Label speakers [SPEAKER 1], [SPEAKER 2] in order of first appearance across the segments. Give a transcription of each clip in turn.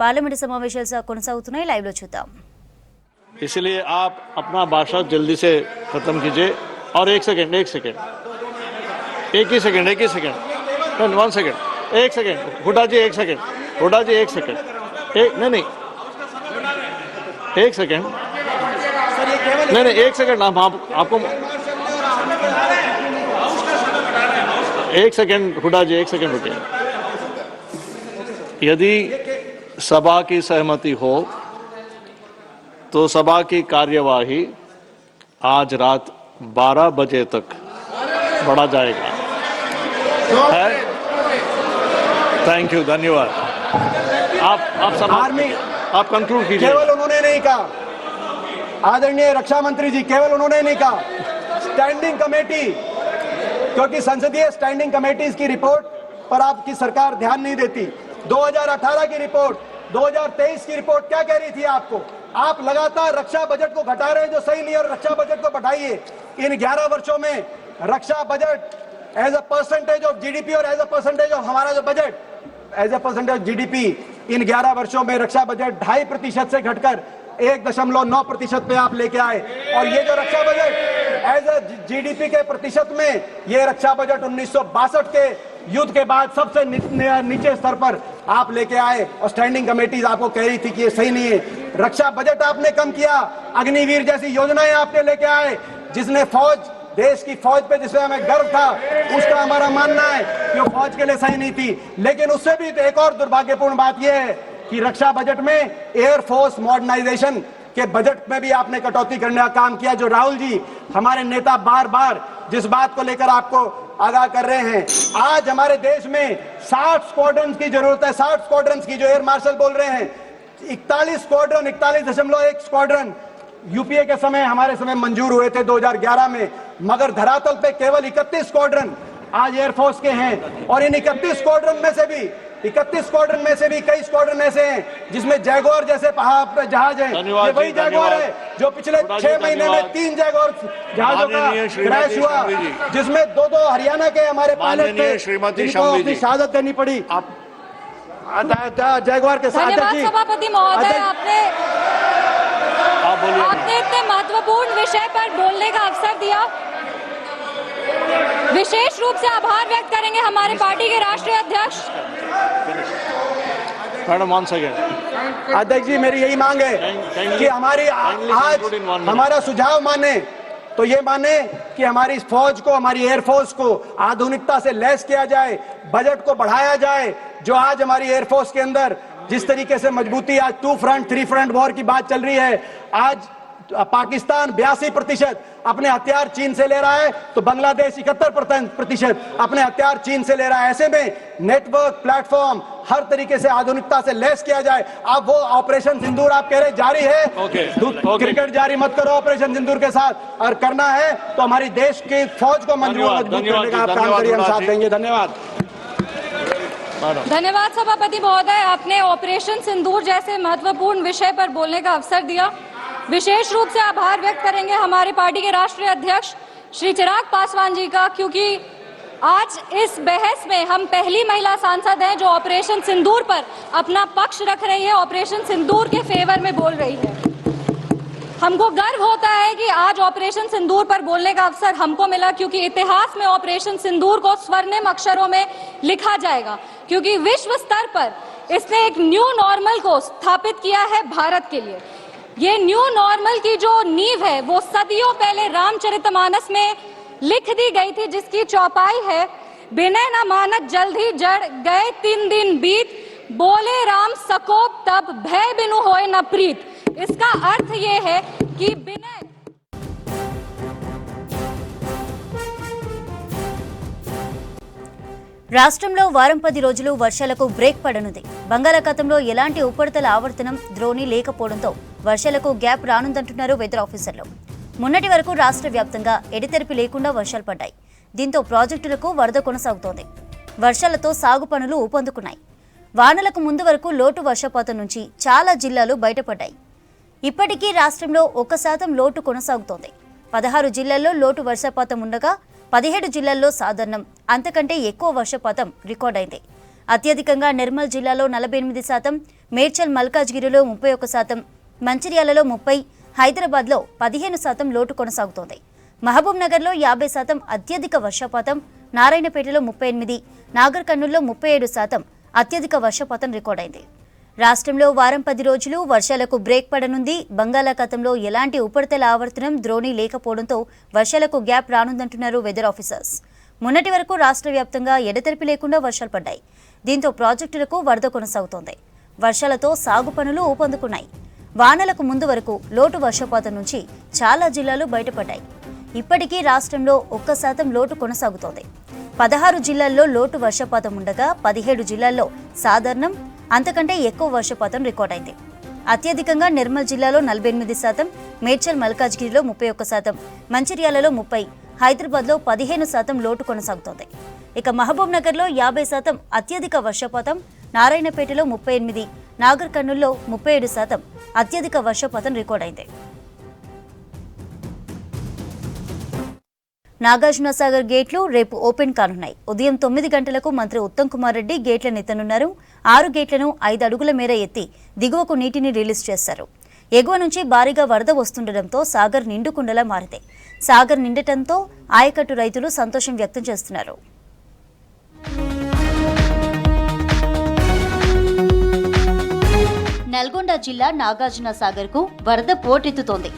[SPEAKER 1] Parliament సమావేశాలు కొనసాగుతున్నాయి live లో చూద్దాం
[SPEAKER 2] इसलिए आप अपना भाषण जल्दी से खत्म कीजिए और एक सेकंड ही सेकंड वन सेकंड एक सेकंड हुडा जी एक सेकंड नहीं एक सेकंड नहीं एक सेकंड आपको एक सेकंड हुडा जी एक सेकंड रुकिए। यदि सभा की सहमति हो तो सभा की कार्यवाही आज रात 12 बजे तक बढ़ा जाएगा। है? थैंक यू, धन्यवाद। आप कंक्लूड कीजिए।
[SPEAKER 3] केवल उन्होंने नहीं कहा, आदरणीय रक्षा मंत्री जी, केवल उन्होंने नहीं कहा, स्टैंडिंग कमेटी, क्योंकि संसदीय स्टैंडिंग कमेटीज की रिपोर्ट पर आपकी सरकार ध्यान नहीं देती। 2018 की रिपोर्ट, 2023 की रिपोर्ट क्या कह रही थी आपको? आप लगातार रक्षा बजट को घटा रहे हैं जो सही नहीं है, और रक्षा बजट को बढ़ाइए। इन 11 वर्षों में रक्षा budget as a percentage of GDP और एज अ परसेंटेज ऑफ हमारा जो budget as a percentage of GDP, इन 11 वर्षों में रक्षा बजट 2.5% से घटकर 1.9% पे आप लेके आए। और ये जो रक्षा बजट एज अ जीडीपी के प्रतिशत में, ये रक्षा बजट 1962 के युद्ध के बाद सबसे नीचे स्तर पर आप लेके आए, और स्टैंडिंग कमेटीज आपको कह रही थी कि ये सही नहीं है। रक्षा बजट आपने कम किया, अग्निवीर जैसी योजनाएं आपने लेके आए, जिसने फौज, देश की फौज पे जिसमें हमें गर्व था, उसका हमारा मानना है कि वो फौज के लिए सही नहीं थी। लेकिन उससे भी एक और दुर्भाग्यपूर्ण बात यह है कि रक्षा बजट में एयरफोर्स मॉडर्नाइजेशन के बजट में भी आपने कटौती करने का काम किया, जो राहुल जी हमारे नेता बार बार जिस बात को लेकर आपको आगाह कर रहे हैं। आज हमारे देश में 60 स्क्वाड्रन की जरूरत है, 60 स्क्वाड्रन की, जो एयर मार्शल बोल रहे हैं। 41 स्क्वाड्रन, 41.1 स्क्वाड्रन यूपीए के समय, हमारे समय मंजूर हुए थे 2011 में, मगर धरातल पे केवल 31 स्क्वाड्रन आज एयरफोर्स के हैं। और इन 31 स्क्वाड्रन में से भी कई स्क्वाड्रन ऐसे हैं जिसमें जैगुआर जैसे जहाज हैं। ये वही जैगुआर है जो पिछले 6 महीने में 3 जैगुआर जहाजों का क्रैश हुआ, जिसमें 2 हरियाणा के हमारे पायलट थे जिनको अपनी शहादत देनी पड़ी। जैगुआर के साथ
[SPEAKER 4] सभापति महोदय, आपने इतने महत्वपूर्ण विषय पर बोलने का अवसर दिया। विशेष रूप से आभार व्यक्त करेंगे हमारे पार्टी के राष्ट्रीय अध्यक्ष।
[SPEAKER 2] Madam one second.
[SPEAKER 3] अध्यक्ष जी, मेरी यही मांग है कि हमारी आज हमारा सुझाव माने तो ये माने कि हमारी फौज को, हमारी एयरफोर्स को आधुनिकता से लैस किया जाए, बजट को बढ़ाया जाए। जो आज हमारी एयरफोर्स के अंदर जिस तरीके से मजबूती, आज 2 फ्रंट 3 फ्रंट वॉर की बात चल रही है। आज पाकिस्तान 82% अपने हथियार चीन से ले रहा है, तो बांग्लादेश 71% अपने हथियार चीन से ले रहा है। ऐसे में नेटवर्क, प्लेटफॉर्म हर तरीके से आधुनिकता से लैस किया जाए। अब वो ऑपरेशन सिंदूर आप कह रहे जारी है, क्रिकेट जारी मत करो ऑपरेशन सिंदूर के साथ, और करना है तो हमारी देश की फौज को मजबूत करने का आप काम करिए, हम साथ देंगे। धन्यवाद।
[SPEAKER 4] धन्यवाद सभापति महोदय, आपने ऑपरेशन सिंदूर जैसे महत्वपूर्ण विषय पर बोलने का अवसर दिया। विशेष रूप से आभार व्यक्त करेंगे हमारे पार्टी के राष्ट्रीय अध्यक्ष श्री चिराग पासवान जी का, क्योंकि आज इस बहस में हम पहली महिला सांसद हैं जो ऑपरेशन सिंदूर पर अपना पक्ष रख रही है, ऑपरेशन सिंदूर के फेवर में बोल रही है। हमको गर्व होता है कि आज ऑपरेशन सिंदूर पर बोलने का अवसर हमको मिला, क्योंकि इतिहास में ऑपरेशन सिंदूर को स्वर्णिम अक्षरों में लिखा जाएगा, क्योंकि विश्व स्तर पर इसने एक न्यू नॉर्मल को स्थापित किया है भारत के लिए। ये न्यू नॉर्मल की जो नींव है वो सदियों पहले रामचरितमानस में लिख दी गई थी, जिसकी चौपाई है, बिनय न मानक जल्द ही जड़ गए 3 दिन बीत, बोले राम सकोप तब भय बिनु होए न प्रीत। इसका अर्थ ये है कि बिनय
[SPEAKER 1] రాష్ట్రంలో వారం 10 రోజులు వర్షాలకు బ్రేక్ పడనుంది. బంగాళాఖాతంలో ఎలాంటి ఉపరితల ఆవర్తనం ద్రోణి లేకపోవడంతో వర్షాలకు గ్యాప్ రానుందంటున్నారు వెదర్ ఆఫీసర్లు. మొన్నటి వరకు రాష్ట్ర వ్యాప్తంగా ఎడతెరిపి లేకుండా వర్షాలు పడ్డాయి. దీంతో ప్రాజెక్టులకు వరద కొనసాగుతోంది. వర్షాలతో సాగు పనులు ఊపందుకున్నాయి. వానలకు ముందు వరకు లోటు వర్షపాతం నుంచి చాలా జిల్లాలు బయటపడ్డాయి. ఇప్పటికీ రాష్ట్రంలో 1% లోటు కొనసాగుతోంది. 16 జిల్లాల్లో లోటు వర్షపాతం ఉండగా 17 జిల్లాల్లో సాధారణం, అంతకంటే ఎక్కువ వర్షపాతం రికార్డైంది. అత్యధికంగా నిర్మల్ జిల్లాలో 48%, మేడ్చల్ మల్కాజ్గిరిలో 31%, మంచిర్యాలలో 30%, హైదరాబాద్లో 15% లోటు కొనసాగుతోంది. మహబూబ్ నగర్లో 50% అత్యధిక వర్షపాతం, నారాయణపేటలో 38%, నాగర్ కర్నూల్లో 37% అత్యధిక వర్షపాతం రికార్డైంది. రాష్ట్రంలో వారం 10 రోజులు వర్షాలకు బ్రేక్ పడనుంది. బంగాళాఖాతంలో ఎలాంటి ఉపరితల ఆవర్తనం ద్రోణి లేకపోవడంతో వర్షాలకు గ్యాప్ రానుందంటున్నారు వెదర్ ఆఫీసర్స్. మొన్నటి వరకు రాష్ట్ర వ్యాప్తంగా ఎడతెరిపి లేకుండా వర్షాలు పడ్డాయి. దీంతో ప్రాజెక్టులకు వరద కొనసాగుతోంది. వర్షాలతో సాగు పనులు ఊపందుకున్నాయి. వానలకు ముందు వరకు లోటు వర్షపాతం నుంచి చాలా జిల్లాలు బయటపడ్డాయి. ఇప్పటికీ రాష్ట్రంలో 1% లోటు కొనసాగుతోంది. 16 జిల్లాల్లో లోటు వర్షపాతం ఉండగా 17 జిల్లాల్లో సాధారణం, అంతకంటే ఎక్కువ వర్షపాతం రికార్డైంది. అత్యధికంగా నిర్మల్ జిల్లాలో 48%, మేడ్చల్ మల్కాజ్గిరిలో 31%, మంచిర్యాలలో 30%, హైదరాబాద్లో 15% లోటు కొనసాగుతోంది. ఇక మహబూబ్ నగర్లో 50% అత్యధిక వర్షపాతం, నారాయణపేటలో 38%, నాగర్ కర్నూల్లో 37% అత్యధిక వర్షపాతం రికార్డైంది. నాగార్జునసాగర్ గేట్లు రేపు ఓపెన్ కానున్నాయి. ఉదయం 9 గంటలకు మంత్రి ఉత్తమ్ కుమార్ రెడ్డి గేట్లను ఎత్తనున్నారు. 6 గేట్లను 5 అడుగుల మేర ఎత్తి దిగువకు నీటిని రిలీజ్ చేశారు. ఎగువ నుంచి భారీగా వరద వస్తుండటంతో సాగర్ నిండుకుండలా మారింది. సాగర్ నిండటంతో ఆయకట్టు రైతులు సంతోషం వ్యక్తం చేస్తున్నారు. నల్గొండ జిల్లా నాగార్జునసాగర్కు వరద పోటెత్తుతోంది.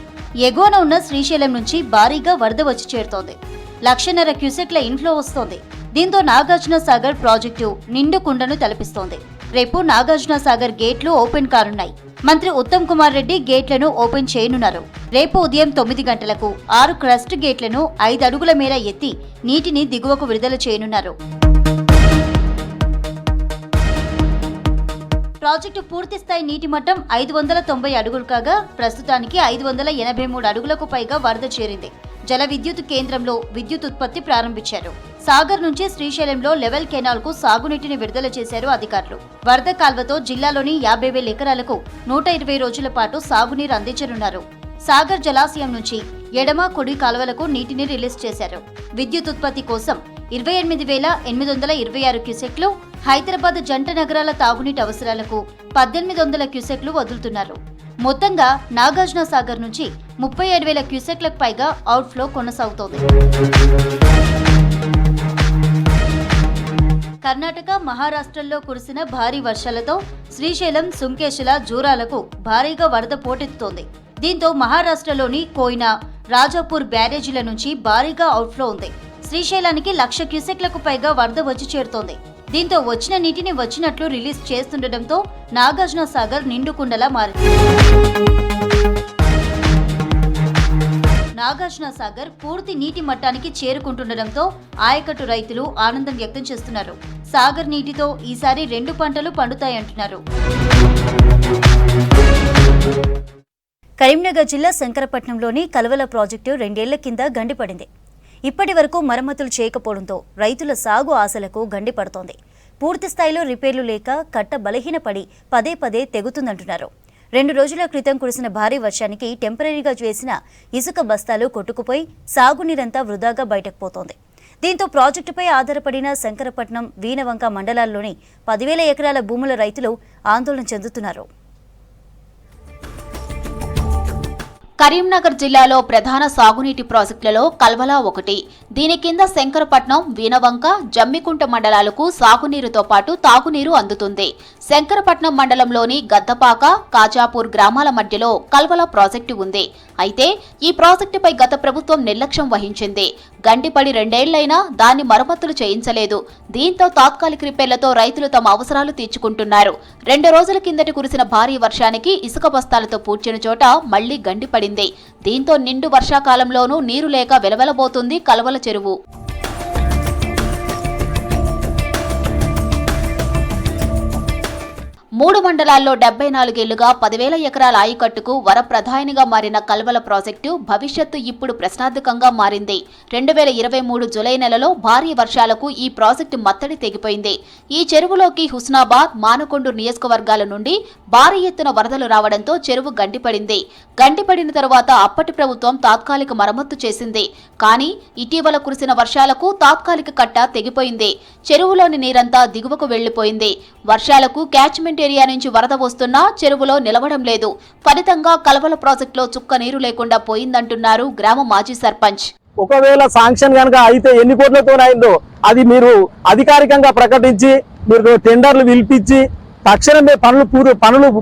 [SPEAKER 1] ఎగువన ఉన్న శ్రీశైలం నుంచి భారీగా వరద వచ్చి చేరుతోంది. 1.5 క్యూసెక్ల ఇన్ఫ్లో వస్తోంది. దీంతో నాగార్జునసాగర్ ప్రాజెక్టు నిండు కుండను తలపిస్తోంది. రేపు నాగార్జునసాగర్ గేట్లు ఓపెన్ కానున్నాయి. మంత్రి ఉత్తమ్ కుమార్ రెడ్డి గేట్లను ఓపెన్ చేయనున్నారు. రేపు ఉదయం 9 గంటలకు 6 క్రస్ట్ గేట్లను 5 అడుగుల మేర ఎత్తి నీటిని దిగువకు విడుదల చేయనున్నారు. ప్రాజెక్టు పూర్తిస్థాయి నీటి మట్టం 590 అడుగులు కాగా ప్రస్తుతానికి 583 అడుగులకు పైగా వరద చేరింది. జల విద్యుత్ కేంద్రంలో విద్యుత్ ఉత్పత్తి ప్రారంభించారు. సాగర్ నుంచి శ్రీశైలంలో లెవెల్ కెనాల్ కు సాగునీటిని విడుదల చేశారు అధికారులు. వరద కాల్వతో జిల్లాలోని 50,000 ఎకరాలకు 120 రోజుల పాటు సాగునీరు అందించనున్నారు. సాగర్ జలాశయం నుంచి ఎడమ కుడి కాలువలకు నీటిని రిలీజ్ చేశారు. విద్యుత్ ఉత్పత్తి కోసం 28,826 క్యూసెక్లు, హైదరాబాద్ జంట నగరాల తాగునీటి అవసరాలకు 1,800 క్యూసెక్లు వదులుతున్నారు. మొత్తంగా నాగార్జునసాగర్ నుంచి 37,000 క్యూసెక్లకు పైగా అవుట్ఫ్లో కొనసాగుతోంది. కర్ణాటక, మహారాష్ట్రల్లో కురిసిన భారీ వర్షాలతో శ్రీశైలం, సుంకేశుల, జూరాలకు భారీగా వరద పోటెత్తుతోంది. దీంతో మహారాష్ట్రలోని కోయినా, రాజాపూర్ బ్యారేజీల నుంచి భారీగా అవుట్ఫ్లో ఉంది. శ్రీశైలానికి 1,00,000 క్యూసెక్లకు పైగా వరద వచ్చి చేరుతోంది. దీంతో వచ్చిన నీటిని వచ్చినట్లు రిలీజ్ చేస్తుండటంతో నాగార్జునసాగర్ నిండుకుండలా మారింది. నాగార్జునసాగర్ పూర్తి నీటి మట్టానికి చేరుకుంటుండటంతో ఆయకట్టు రైతులు ఆనందం వ్యక్తం చేస్తున్నారు. సాగర్ నీటితో ఈసారి 2 పంటలు పండుతాయంటున్నారు. కరీంనగర్ జిల్లా శంకరపట్నంలోని కలవల ప్రాజెక్టు 2 ఏళ్ల కింద గండిపడింది. ఇప్పటి వరకు మరమ్మతులు చేయకపోవడంతో రైతుల సాగు ఆశలకు గండి పడుతోంది. పూర్తి స్థాయిలో రిపేర్లు లేక కట్ట బలహీనపడి పదే పదే తెగుతుందంటున్నారు. 2 రోజుల క్రితం కురిసిన భారీ వర్షానికి టెంపరీగా చేసిన ఇసుక బస్తాలు కొట్టుకుపోయి సాగునీరంతా వృధాగా బయటకు పోతోంది. దీంతో ప్రాజెక్టుపై ఆధారపడిన శంకరపట్నం, వీనవంక మండలాల్లోని 10,000 ఎకరాల భూముల రైతులు ఆందోళన చెందుతున్నారు.
[SPEAKER 5] కరీంనగర్ జిల్లాలో ప్రధాన సాగునీటి ప్రాజెక్టులలో కల్వల ఒకటి. దీని కింద శంకరపట్నం, వీనవంక, జమ్మికుంట మండలాలకు సాగునీరుతో పాటు తాగునీరు అందుతుంది. శంకరపట్నం మండలంలోని గద్దపాక, కాజాపూర్ గ్రామాల మధ్యలో కల్వల ప్రాజెక్టు ఉంది. అయితే ఈ ప్రాజెక్టుపై గత ప్రభుత్వం నిర్లక్ష్యం వహించింది. గండిపడి 2 ఏళ్లైనా దాన్ని మరమ్మతులు చేయించలేదు. దీంతో తాత్కాలిక రిపేర్లతో రైతులు తమ అవసరాలు తీర్చుకుంటున్నారు. 2 రోజుల కిందటి కురిసిన భారీ వర్షానికి ఇసుక బస్తాలతో పూడ్చిన చోట మళ్లీ గండిపడింది. దీంతో నిండు వర్షాకాలంలోనూ నీరు లేక వెలవెలబోతుంది కల్వల చెరువు. 3 మండలాల్లో 74 ఏళ్లుగా 10,000 ఎకరాల ఆయకట్టుకు వరప్రధానిగా మారిన కల్వల ప్రాజెక్టు భవిష్యత్తు ఇప్పుడు ప్రశ్నార్థకంగా మారింది. 2023 జూలై నెలలో భారీ వర్షాలకు ఈ ప్రాజెక్టు మత్తడి తెగిపోయింది. ఈ చెరువులోకి హుస్నాబాద్, మానకొండూరు నియోజకవర్గాల నుండి భారీ ఎత్తున వరదలు రావడంతో చెరువు గండిపడింది. గండిపడిన తరువాత అప్పటి ప్రభుత్వం తాత్కాలిక మరమ్మత్తు చేసింది. కానీ ఇటీవల కురిసిన వర్షాలకు తాత్కాలిక కట్ట తెగిపోయింది. చెరువులోని నీరంతా దిగువకు వెళ్లిపోయింది. వర్షాలకు క్యాచ్మెంట్ ఏరియా నుంచి వరద వస్తున్నా చెరువులో నిలవడం లేదు. ఫలితంగా కల్వల ప్రాజెక్టులో చుక్క నీరు లేకుండా పోయిందంటున్నారు గ్రామ మాజీ సర్పంచ్.
[SPEAKER 6] ఒకవేళ శాంక్షన్ కనుక అయితే ఎన్ని కోట్లతో అయిందో అది మీరు అధికారికంగా ప్రకటించి మీరు టెండర్లు పిలిపించి తక్షణమే పనులు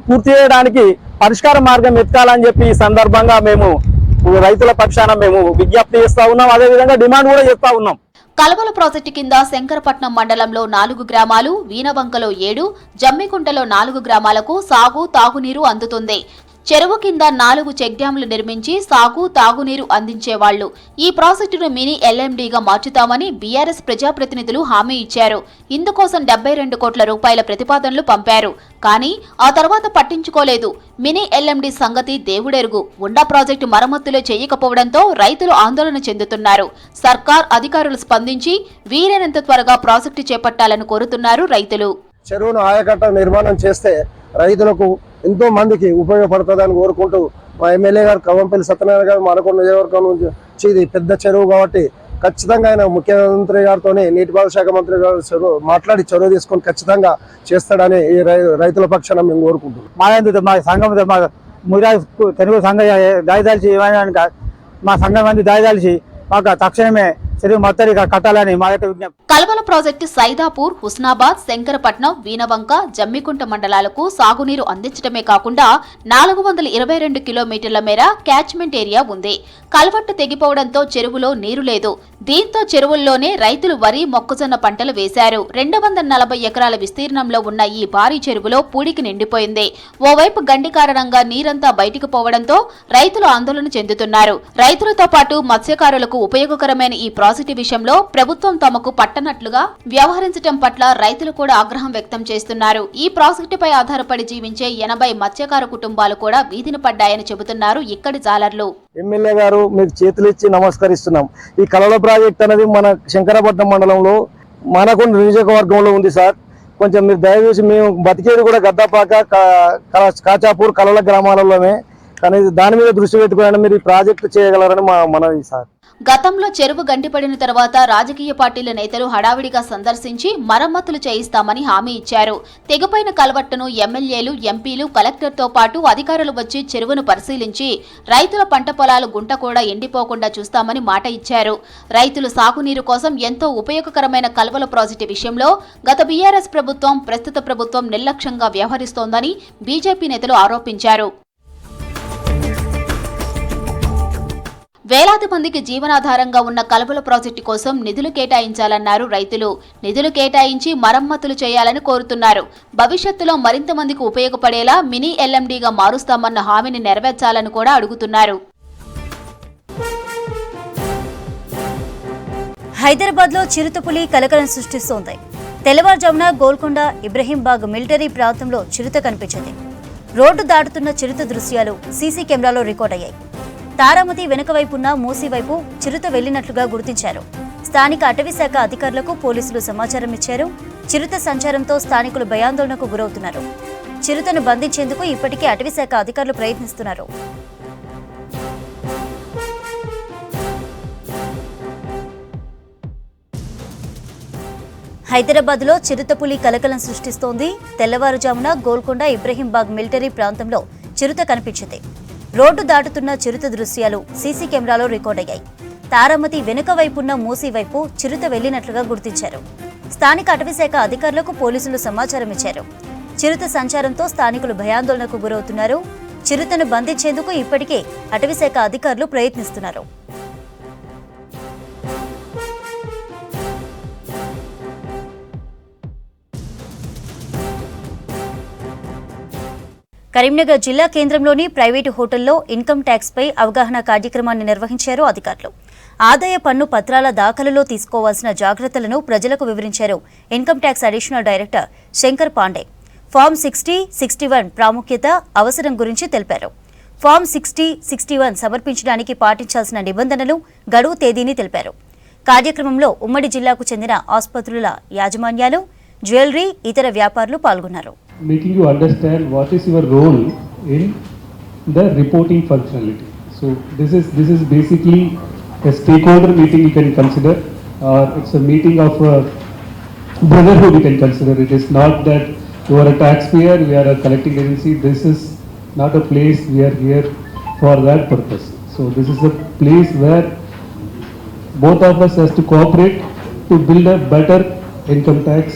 [SPEAKER 6] పూర్తి చేయడానికి పరిష్కార మార్గం ఎత్తాలని చెప్పి ఈ సందర్భంగా మేము రైతుల పక్షాన మేము విజ్ఞప్తి చేస్తా ఉన్నాం. అదేవిధంగా డిమాండ్ కూడా చేస్తా ఉన్నాం.
[SPEAKER 5] కల్వల ప్రాజెక్టు కింద శంకరపట్నం మండలంలో 4 గ్రామాలు, వీనవంకలో 7, జమ్మికుంటలో 4 గ్రామాలకు సాగు, తాగునీరు అందుతుంది. చెరువు కింద 4 చెక్ డ్యాంలు నిర్మించి సాగు, తాగునీరు అందించేవాళ్లు. ఈ ప్రాజెక్టును మినీ ఎల్ఎండీగా మార్చుతామని బీఆర్ఎస్ ప్రజాప్రతినిధులు హామీ ఇచ్చారు. ఇందుకోసం 72 కోట్ల రూపాయల ప్రతిపాదనలు పంపారు. కానీ ఆ తర్వాత పట్టించుకోలేదు. మినీ ఎల్ఎండీ సంగతి దేవుడెరుగు. ఉండా ప్రాజెక్టు మరమ్మతులు చేయకపోవడంతో రైతులు ఆందోళన చెందుతున్నారు. సర్కార్ అధికారులు స్పందించి వీలైనంత త్వరగా ప్రాజెక్టు చేపట్టాలని కోరుతున్నారు రైతులు.
[SPEAKER 6] చెరువును ఆయకట్ట నిర్మాణం చేస్తే రైతులకు ఎంతో మందికి ఉపయోగపడుతుందని కోరుకుంటూ మా ఎమ్మెల్యే గారు కవంపల్లి సత్యనారాయణ గారు మానకొండ నియోజకవర్గం నుంచి ఇది పెద్ద చెరువు కాబట్టి ఖచ్చితంగా ఆయన ముఖ్యమంత్రి గారితో నీటిపారుదల శాఖ మంత్రి గారు మాట్లాడి చొరవ తీసుకొని ఖచ్చితంగా చేస్తాడని ఈ రైతుల పక్షాన మేము కోరుకుంటున్నాం. మా సంఘం తెలుగు సంఘ దాయిదాల్చి మా సంఘం మంది దాయిదాల్చి మాకు తక్షణమే చెరువు మొత్తం కట్టాలని మా యొక్క విజ్ఞప్తి.
[SPEAKER 5] కల్వల ప్రాజెక్టు సైదాపూర్, హుస్నాబాద్, శంకరపట్నం, వీనవంక, జమ్మికుంట మండలాలకు సాగునీరు అందించడమే కాకుండా 422 కిలోమీటర్ల మేర క్యాచ్మెంట్ ఏరియా ఉంది. కల్వట్టు తెగిపోవడంతో చెరువులో నీరు లేదు. దీంతో చెరువుల్లోనే రైతులు వరి, మొక్కజొన్న పంటలు వేశారు. 240 ఎకరాల విస్తీర్ణంలో ఉన్న ఈ భారీ చెరువులో పూడికి నిండిపోయింది. ఓవైపు గండి కారణంగా నీరంతా బయటకు పోవడంతో రైతులు ఆందోళన చెందుతున్నారు. రైతులతో పాటు మత్స్యకారులకు ఉపయోగకరమైన ఈ ప్రాజెక్టు విషయంలో ప్రభుత్వం తమకు పట్టనట్లుగా వ్యవహరించడం పట్ల రైతులు కూడా ఆగ్రహం వ్యక్తం చేస్తున్నారు. ఈ ప్రాజెక్టుపై ఆధారపడి జీవించే 80 మత్స్యకార కుటుంబాలు కూడా వీధిన పడ్డాయని చెబుతున్నారు ఇక్కడి జాలర్లు.
[SPEAKER 6] ఎమ్మెల్యే గారు మీకు చేతులు ఇచ్చి నమస్కరిస్తున్నాం. ఈ కల్వల ప్రాజెక్ట్ అనేది మన శంకరపట్నం మండలంలో మానకొండ నియోజకవర్గంలో ఉంది సార్. కొంచెం మీరు దయచేసి మేము బతికేది కూడా గద్దపాక, కాచాపూర్, కల్వల గ్రామాలలోనే. కానీ దాని మీద దృష్టి పెట్టుకుని మీరు ఈ ప్రాజెక్టు చేయగలరని మా మనవి సార్.
[SPEAKER 5] గతంలో చెరువు గండిపడిన తర్వాత రాజకీయ పార్టీల నేతలు హడావిడిగా సందర్శించి మరమ్మతులు చేయిస్తామని హామీ ఇచ్చారు. తెగిపోయిన కల్వట్టును ఎమ్మెల్యేలు, ఎంపీలు, కలెక్టర్తో పాటు అధికారులు వచ్చి చెరువును పరిశీలించి రైతుల పంట పొలాలు గుంట కూడా ఎండిపోకుండా చూస్తామని మాట ఇచ్చారు. రైతులు సాగునీరు కోసం ఎంతో ఉపయోగకరమైన కల్వల ప్రాజెక్టు విషయంలో గత బీఆర్ఎస్ ప్రభుత్వం, ప్రస్తుత ప్రభుత్వం నిర్లక్ష్యంగా వ్యవహరిస్తోందని బీజేపీ నేతలు ఆరోపించారు. వేలాది మందికి జీవనాధారంగా ఉన్న కల్వల ప్రాజెక్టు కోసం నిధులు కేటాయించాలన్నారు రైతులు. నిధులు కేటాయించి మరమ్మతులు చేయాలని కోరుతున్నారు. భవిష్యత్తులో మరింత మందికి ఉపయోగపడేలా మినీ ఎల్ఎండీగా మారుస్తామన్న హామీని నెరవేర్చాలని కూడా అడుగుతున్నారు.
[SPEAKER 1] హైదరాబాద్లో చిరుతపులి కలకలం సృష్టిస్తోంది. తెల్లవారుజామున గోల్కొండ ఇబ్రహీంబాగ్ మిలిటరీ ప్రాంతంలో చిరుత కనిపించింది. రోడ్డు దాటుతున్న చిరుత దృశ్యాలు సీసీ కెమెరాలో రికార్డ్ అయ్యాయి. తారామతి వెనుక వైపున్న మూసీ వైపు చిరుత వెళ్లినట్లుగా గుర్తించారు. స్థానిక అటవీశాఖ అధికారులకు పోలీసులు సమాచారం ఇచ్చారు. చిరుత సంచారంతో స్థానికులు భయాందోళనకు గురవుతున్నారు. చిరుతను బంధించేందుకు ఇప్పటికే అటవీశాఖ అధికారులు ప్రయత్నిస్తున్నారు. హైదరాబాద్లో చిరుతపులి కలకలం సృష్టిస్తోంది. తెల్లవారుజామున గోల్కొండ ఇబ్రహీంబాగ్ మిలిటరీ ప్రాంతంలో చిరుత కనిపించింది. రోడ్డు దాటుతున్న చిరుత దృశ్యాలు సీసీ కెమెరాలో రికార్డ్ అయ్యాయి. తారామతి వెనుక వైపున్న మూసీ వైపు చిరుత వెళ్లినట్లుగా గుర్తించారు. స్థానిక అటవీశాఖ అధికారులకు పోలీసులు సమాచారం ఇచ్చారు. చిరుత సంచారంతో స్థానికులు భయాందోళనకు గురవుతున్నారు. చిరుతను బంధించేందుకు ఇప్పటికే అటవీశాఖ అధికారులు ప్రయత్నిస్తున్నారు. కరీంనగర్ జిల్లా కేంద్రంలోని ప్రైవేటు హోటల్లో ఇన్కమ్ ట్యాక్స్ పై అవగాహన కార్యక్రమాన్ని నిర్వహించారు అధికారులు. ఆదాయ పన్ను పత్రాల దాఖలులో తీసుకోవాల్సిన జాగ్రత్తలను ప్రజలకు వివరించారు income tax additional director Shankar Pandey. Form 60-61 ప్రాముఖ్యత, అవసరం గురించి తెలిపారు. ఫామ్ 60-61 సమర్పించడానికి పాటించాల్సిన నిబంధనలు, గడువు తేదీని తెలిపారు. కార్యక్రమంలో ఉమ్మడి జిల్లాకు చెందిన ఆసుపత్రుల యాజమాన్యాలు, జ్యువెలరీ, ఇతర వ్యాపారులు పాల్గొన్నారు.
[SPEAKER 7] Making you understand what is your role in the reporting functionality. So this is basically a stakeholder meeting you can consider, or it's a meeting of a brotherhood you can consider. It is not that you are a taxpayer, we are a collecting agency. This is not a place we are here for that purpose. So this is a place where both of us has to cooperate to build a better income tax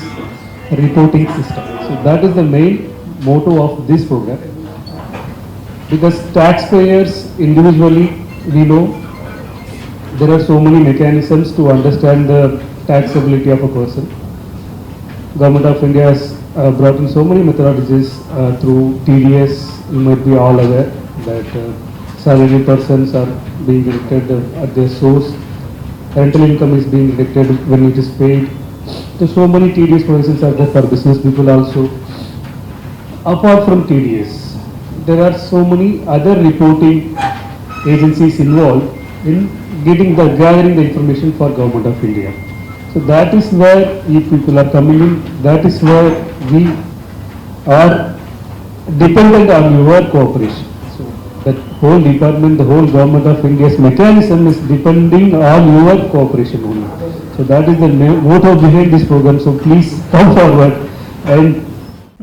[SPEAKER 7] reporting system. So that is the main motto of this program. Because taxpayers individually, we know there are so many mechanisms to understand the taxability of a person. Government of India has brought in so many methodologies through TDS. You might be all aware that salary persons are being deducted at their source. Rental income is being deducted when it is paid. So many TDS provisions are there for business people also. Apart from TDS, there are so many other reporting agencies involved in gathering the information for Government of India. So that is where you people are coming in. That is where we are dependent on your cooperation. So that whole department, the whole Government of India's mechanism is depending on your cooperation only. So that is the motto behind this program. So please come forward and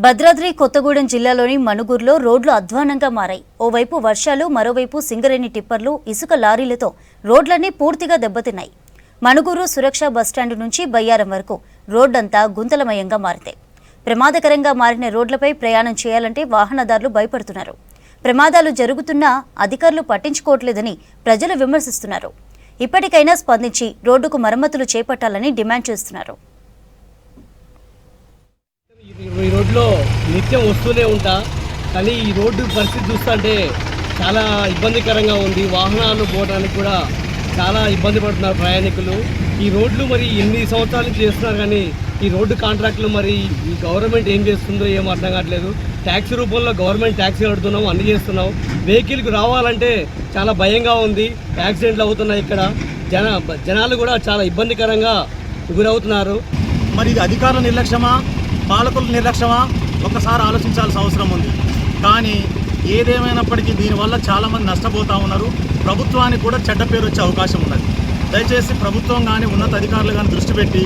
[SPEAKER 1] Bhadradri Kothagudem జిల్లాలోని మణుగూరులో రోడ్లు అధ్వానంగా మారాయి. ఓవైపు వర్షాలు, మరోవైపు సింగరేణి టిప్పర్లు, ఇసుక లారీలతో రోడ్లన్నీ పూర్తిగా దెబ్బతిన్నాయి. మణుగూరు సురక్ష బస్టాండు నుంచి బయ్యారం వరకు రోడ్డంతా గుంతలమయంగా మారింది. ప్రమాదకరంగా మారిన రోడ్లపై ప్రయాణం చేయాలంటే వాహనదారులు భయపడుతున్నారు. ప్రమాదాలు జరుగుతున్నా అధికారులు పట్టించుకోవట్లేదని ప్రజలు విమర్శిస్తున్నారు. ఇప్పటికైనా స్పందించి రోడ్డుకు మరమ్మతులు చేపట్టాలని డిమాండ్ చేస్తున్నారు.
[SPEAKER 8] ఈ రోడ్లో నిత్యం వస్తూనే ఉంటా, కానీ ఈ రోడ్డు పరిస్థితి చూస్తుంటే చాలా ఇబ్బందికరంగా ఉంది. వాహనాలు పోవడానికి కూడా చాలా ఇబ్బంది పడుతున్నారు ప్రయాణికులు. ఈ రోడ్లు మరి ఎన్ని సంవత్సరాల నుంచి చేస్తున్నారు, కానీ ఈ రోడ్డు కాంట్రాక్టులు మరి ఈ గవర్నమెంట్ ఏం చేస్తుందో ఏం అర్థం కావట్లేదు. ట్యాక్స్ రూపంలో గవర్నమెంట్ ట్యాక్స్ కడుతున్నాం, అన్ని చేస్తున్నాం. వెహికల్కి రావాలంటే చాలా భయంగా ఉంది. యాక్సిడెంట్లు అవుతున్నాయి. ఇక్కడ జనాలు కూడా చాలా ఇబ్బందికరంగా గురవుతున్నారు.
[SPEAKER 9] మరి ఇది అధికారుల నిర్లక్ష్యమా, పాలకుల నిర్లక్ష్యమా, ఒకసారి ఆలోచించాల్సిన అవసరం ఉంది. కానీ ఏదేమైనప్పటికీ దీనివల్ల చాలామంది నష్టపోతూ ఉన్నారు. ప్రభుత్వానికి కూడా చెడ్డ పేరు వచ్చే అవకాశం ఉన్నది. దయచేసి ప్రభుత్వం కానీ ఉన్నత అధికారులు కానీ దృష్టి పెట్టి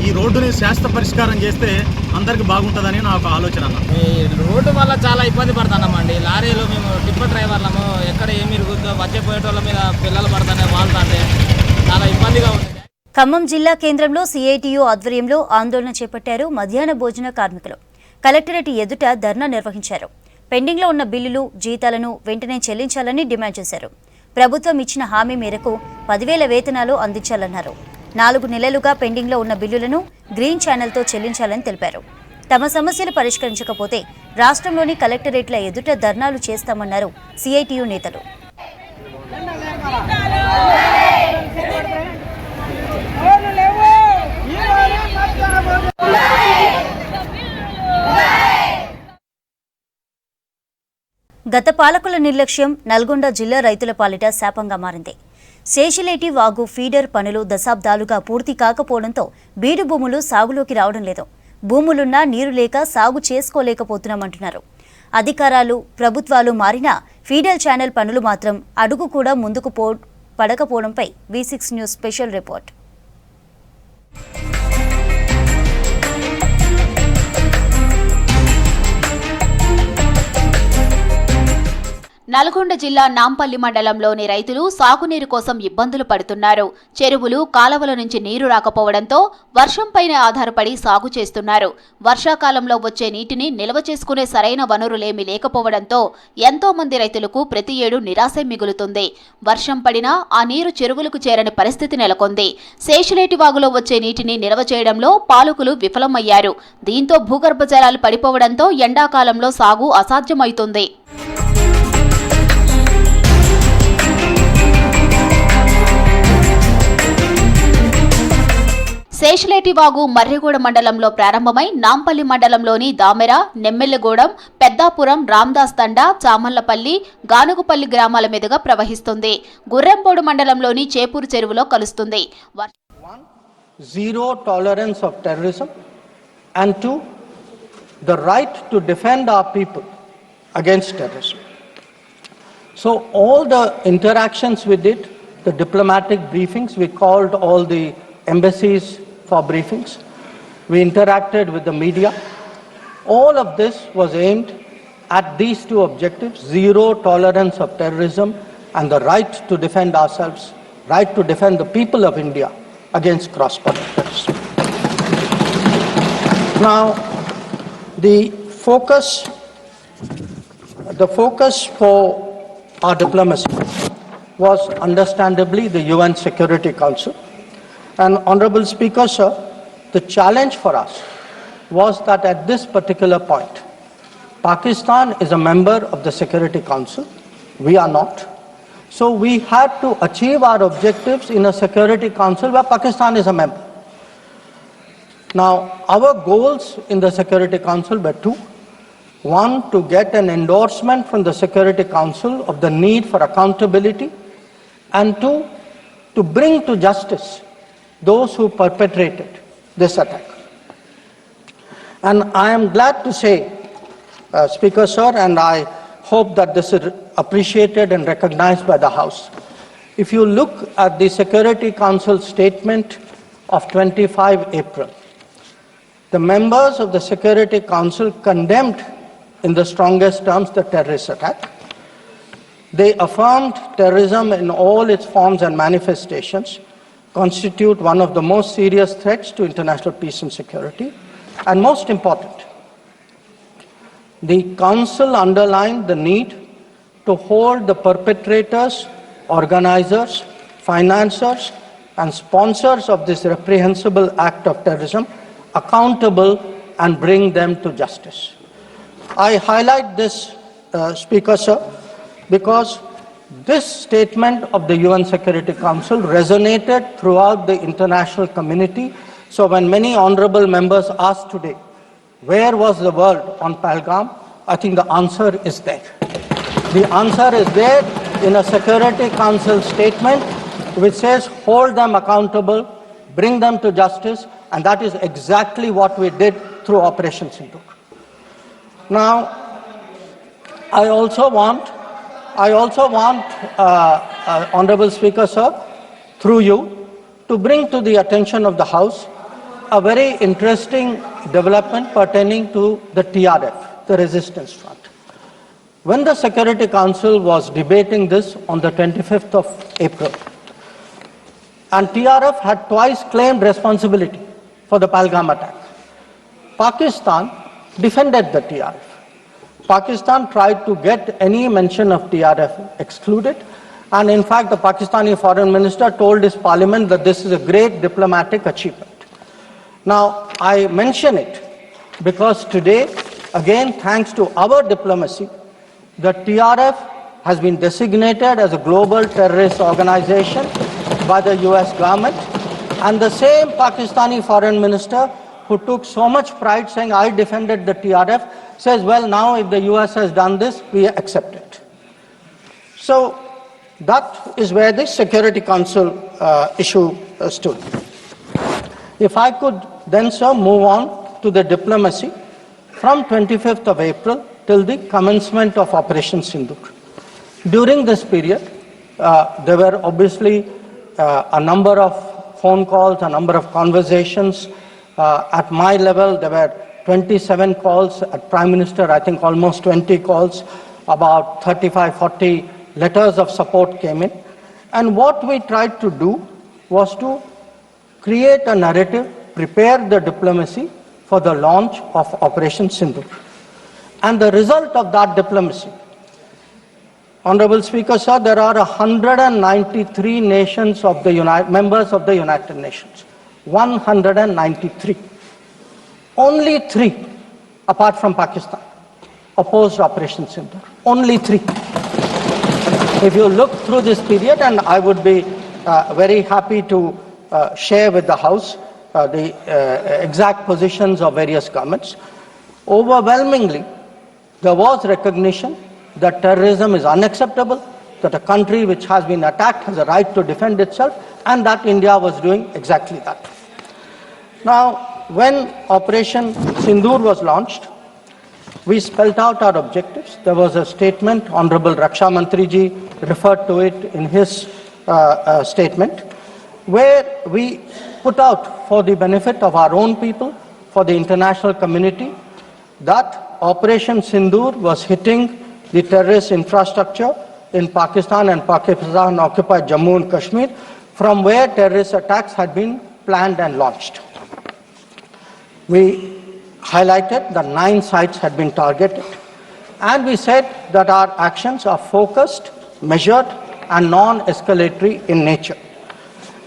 [SPEAKER 9] ఈ రోడ్డుని శాశ్వత పరిష్కారం చేస్తే అందరికీ బాగుంటుందని నా ఒక ఆలోచన.
[SPEAKER 10] ఈ రోడ్డు వల్ల చాలా ఇబ్బంది పడుతున్నామండి. లారీలు మేము టిప్పర్ డ్రైవర్లము, ఎక్కడ ఏమి ఇరుగుద్దో వచ్చే పోయేటోళ్ళ మీద పిల్లలు పడుతున్నాయి, వాళ్ళంటే చాలా ఇబ్బందిగా ఉంది.
[SPEAKER 1] ఖమ్మం జిల్లా కేంద్రంలో సిఐటియు ఆధ్వర్యంలో ఆందోళన చేపట్టారు మధ్యాహ్న భోజన కార్మికులు. కలెక్టరేట్ ఎదుట ధర్నా నిర్వహించారు. పెండింగ్లో ఉన్న బిల్లులు, జీతాలను వెంటనే చెల్లించాలని డిమాండ్ చేశారు. ప్రభుత్వం ఇచ్చిన హామీ మేరకు 10,000 వేతనాలు అందించాలన్నారు. 4 నెలలుగా పెండింగ్లో ఉన్న బిల్లులను గ్రీన్ ఛానల్తో చెల్లించాలని తెలిపారు. తమ సమస్యలు పరిష్కరించకపోతే రాష్ట్రంలోని కలెక్టరేట్ల ఎదుట ధర్నాలు చేస్తామన్నారు సిఐటియు నేతలు. గత పాలకుల నిర్లక్ష్యం నల్గొండ జిల్లా రైతుల పాలిట శాపంగా మారింది. శేషిలేటి వాగు ఫీడర్ పనులు దశాబ్దాలుగా పూర్తి కాకపోవడంతో బీడు భూములు సాగులోకి రావడం లేదు. భూములున్నా నీరు లేక సాగు చేసుకోలేకపోతున్నామంటున్నారు. అధికారాలు, ప్రభుత్వాలు మారినా ఫీడర్ ఛానల్ పనులు మాత్రం అడుగు కూడా ముందుకు పడకపోవడంపై V6 news special report.
[SPEAKER 5] Nalgonda జిల్లా నాంపల్లి మండలంలోని రైతులు సాగునీరు కోసం ఇబ్బందులు పడుతున్నారు. చెరువులు, కాలవల నుంచి నీరు రాకపోవడంతో వర్షంపైనే ఆధారపడి సాగు చేస్తున్నారు. వర్షాకాలంలో వచ్చే నీటిని నిల్వ చేసుకునే సరైన వనరులేమీ లేకపోవడంతో ఎంతో మంది రైతులకు ప్రతి ఏడు నిరాశే మిగులుతుంది. వర్షం పడినా ఆ నీరు చెరువులకు చేరని పరిస్థితి నెలకొంది. శేషిలేటి వాగులో వచ్చే నీటిని నిల్వ చేయడంలో పాలకులు విఫలమయ్యారు. దీంతో భూగర్భ జలాలు పడిపోవడంతో ఎండాకాలంలో సాగు అసాధ్యమవుతుంది. శేషలేటి వాగు మర్రిగూడ మండలంలో ప్రారంభమై నాంపల్లి మండలంలోని దామెర, నెమ్మెల్లగూడెం, పెద్దాపురం, రామదాస్ తండా, చామల్లపల్లి, గానుగుపల్లి గ్రామాల మీదుగా ప్రవహిస్తుంది. గుర్రెంపోడు మండలంలోని చేపూరు చెరువులో కలుస్తుంది.
[SPEAKER 11] Zero tolerance of terrorism, and two, the right to defend our people against terrorism. So all the interactions we did, the diplomatic briefings, we called all the embassies for briefings, we interacted with the media. All of this was aimed at these two objectives: zero tolerance of terrorism and the right to defend ourselves, right to defend the people of India against cross-border terrorism. Now, the focus for our diplomacy was understandably the UN Security Council. And Honorable Speaker, sir, the challenge for us was that at this particular point, Pakistan is a member of the Security Council. We are not. So we had to achieve our objectives in a Security Council where Pakistan is a member. Now, our goals in the Security Council were two. One, to get an endorsement from the Security Council of the need for accountability, and two, to bring to justice those who perpetrated this attack. And I am glad to say, Speaker sir, and I hope that this is appreciated and recognized by the House. If you look at the Security Council statement of 25 April, the members of the Security Council condemned in the strongest terms the terrorist attack. They affirmed terrorism in all its forms and manifestations constitute one of the most serious threats to international peace and security. And most important, the Council underlined the need to hold the perpetrators, organizers, financiers, and sponsors of this reprehensible act of terrorism accountable and bring them to justice. I highlight this, Speaker sir, because this statement of the UN Security Council resonated throughout the international community. So when many honorable members asked today, where was the world on Pahalgam? I think the answer is there. The answer is there in a Security Council statement which says hold them accountable, bring them to justice, and that is exactly what we did through Operation Sindoor. Now, I also want, Honorable Speaker sir, through you, to bring to the attention of the House a very interesting development pertaining to the TRF, the Resistance Front. When the Security Council was debating this on the 25th of April, and TRF had twice claimed responsibility for the Pahalgam attack, Pakistan defended the TRF. Pakistan tried to get any mention of TRF excluded, and in fact the Pakistani foreign minister told his parliament that this is a great diplomatic achievement. Now, I mention it because today, again thanks to our diplomacy, the TRF has been designated as a global terrorist organization by the US government, and the same Pakistani foreign minister who took so much pride saying I defended the TRF says, well, now if the US has done this, we accept it. So that is where the Security Council issue stood. If I could then, sir, move on to the diplomacy from 25th of April till the commencement of Operation Sindoor. During this period, there were obviously a number of phone calls, a number of conversations. At my level, there were 27 calls. At Prime Minister, I think almost 20 calls. About 35-40 letters of support came in. And what we tried to do was to create a narrative, prepare the diplomacy for the launch of Operation Sindoor. And the result of that diplomacy, Honorable Speaker sir, there are 193 nations of the members of the United Nations. 193. Only 3, apart from Pakistan, opposed Operation Sindoor. Only 3. If you look through this period, and I would be very happy to share with the House the exact positions of various governments. Overwhelmingly, there was recognition that terrorism is unacceptable, that a country which has been attacked has a right to defend itself, and that India was doing exactly that. Now, when Operation Sindoor was launched, we spelled out our objectives. There was a statement, Honorable Raksha Mantri ji referred to it in his statement, where we put out for the benefit of our own people, for the international community, that Operation Sindoor was hitting the terrorist infrastructure in Pakistan and Pakistan occupied Jammu and Kashmir, from where terrorist attacks had been planned and launched. We highlighted that 9 sites had been targeted, and we said that our actions are focused, measured, and non-escalatory in nature.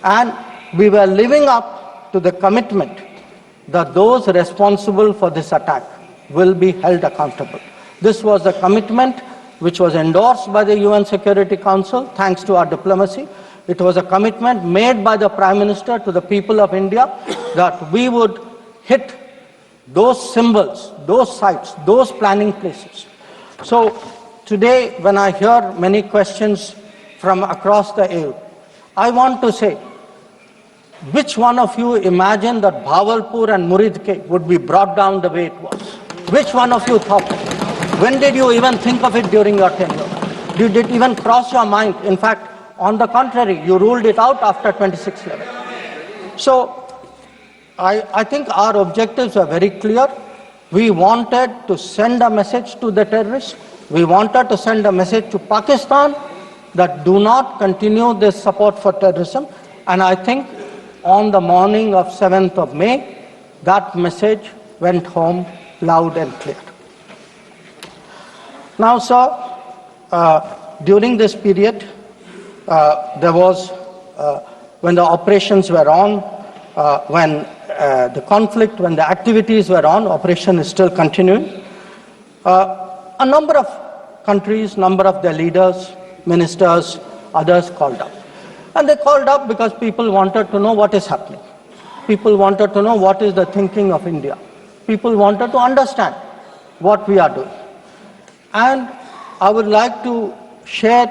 [SPEAKER 11] And we were living up to the commitment that those responsible for this attack will be held accountable. This was a commitment which was endorsed by the UN Security Council thanks to our diplomacy. It was a commitment made by the Prime Minister to the people of India that we would hit those symbols, those sites, those planning places. So today, when I hear many questions from across the aisle, I want to say, which one of you imagined that Bhavalpur and Muridke would be brought down the way it was? Which one of you thought it? When did you even think of it during your tenure? Did it even cross your mind? In fact, on the contrary, you ruled it out after 26/11. So, I think our objectives were very clear. We wanted to send a message to the terrorists. We wanted to send a message to Pakistan that do not continue this support for terrorism. And I think on the morning of 7th of May, that message went home loud and clear. Now, sir, during this period, there was, when the operations were on, when the conflict, when the activities were on, operation is still continuing. A number of countries, number of their leaders, ministers, others called up. And they called up because people wanted to know what is happening. People wanted to know what is the thinking of India. People wanted to understand what we are doing. And I would like to share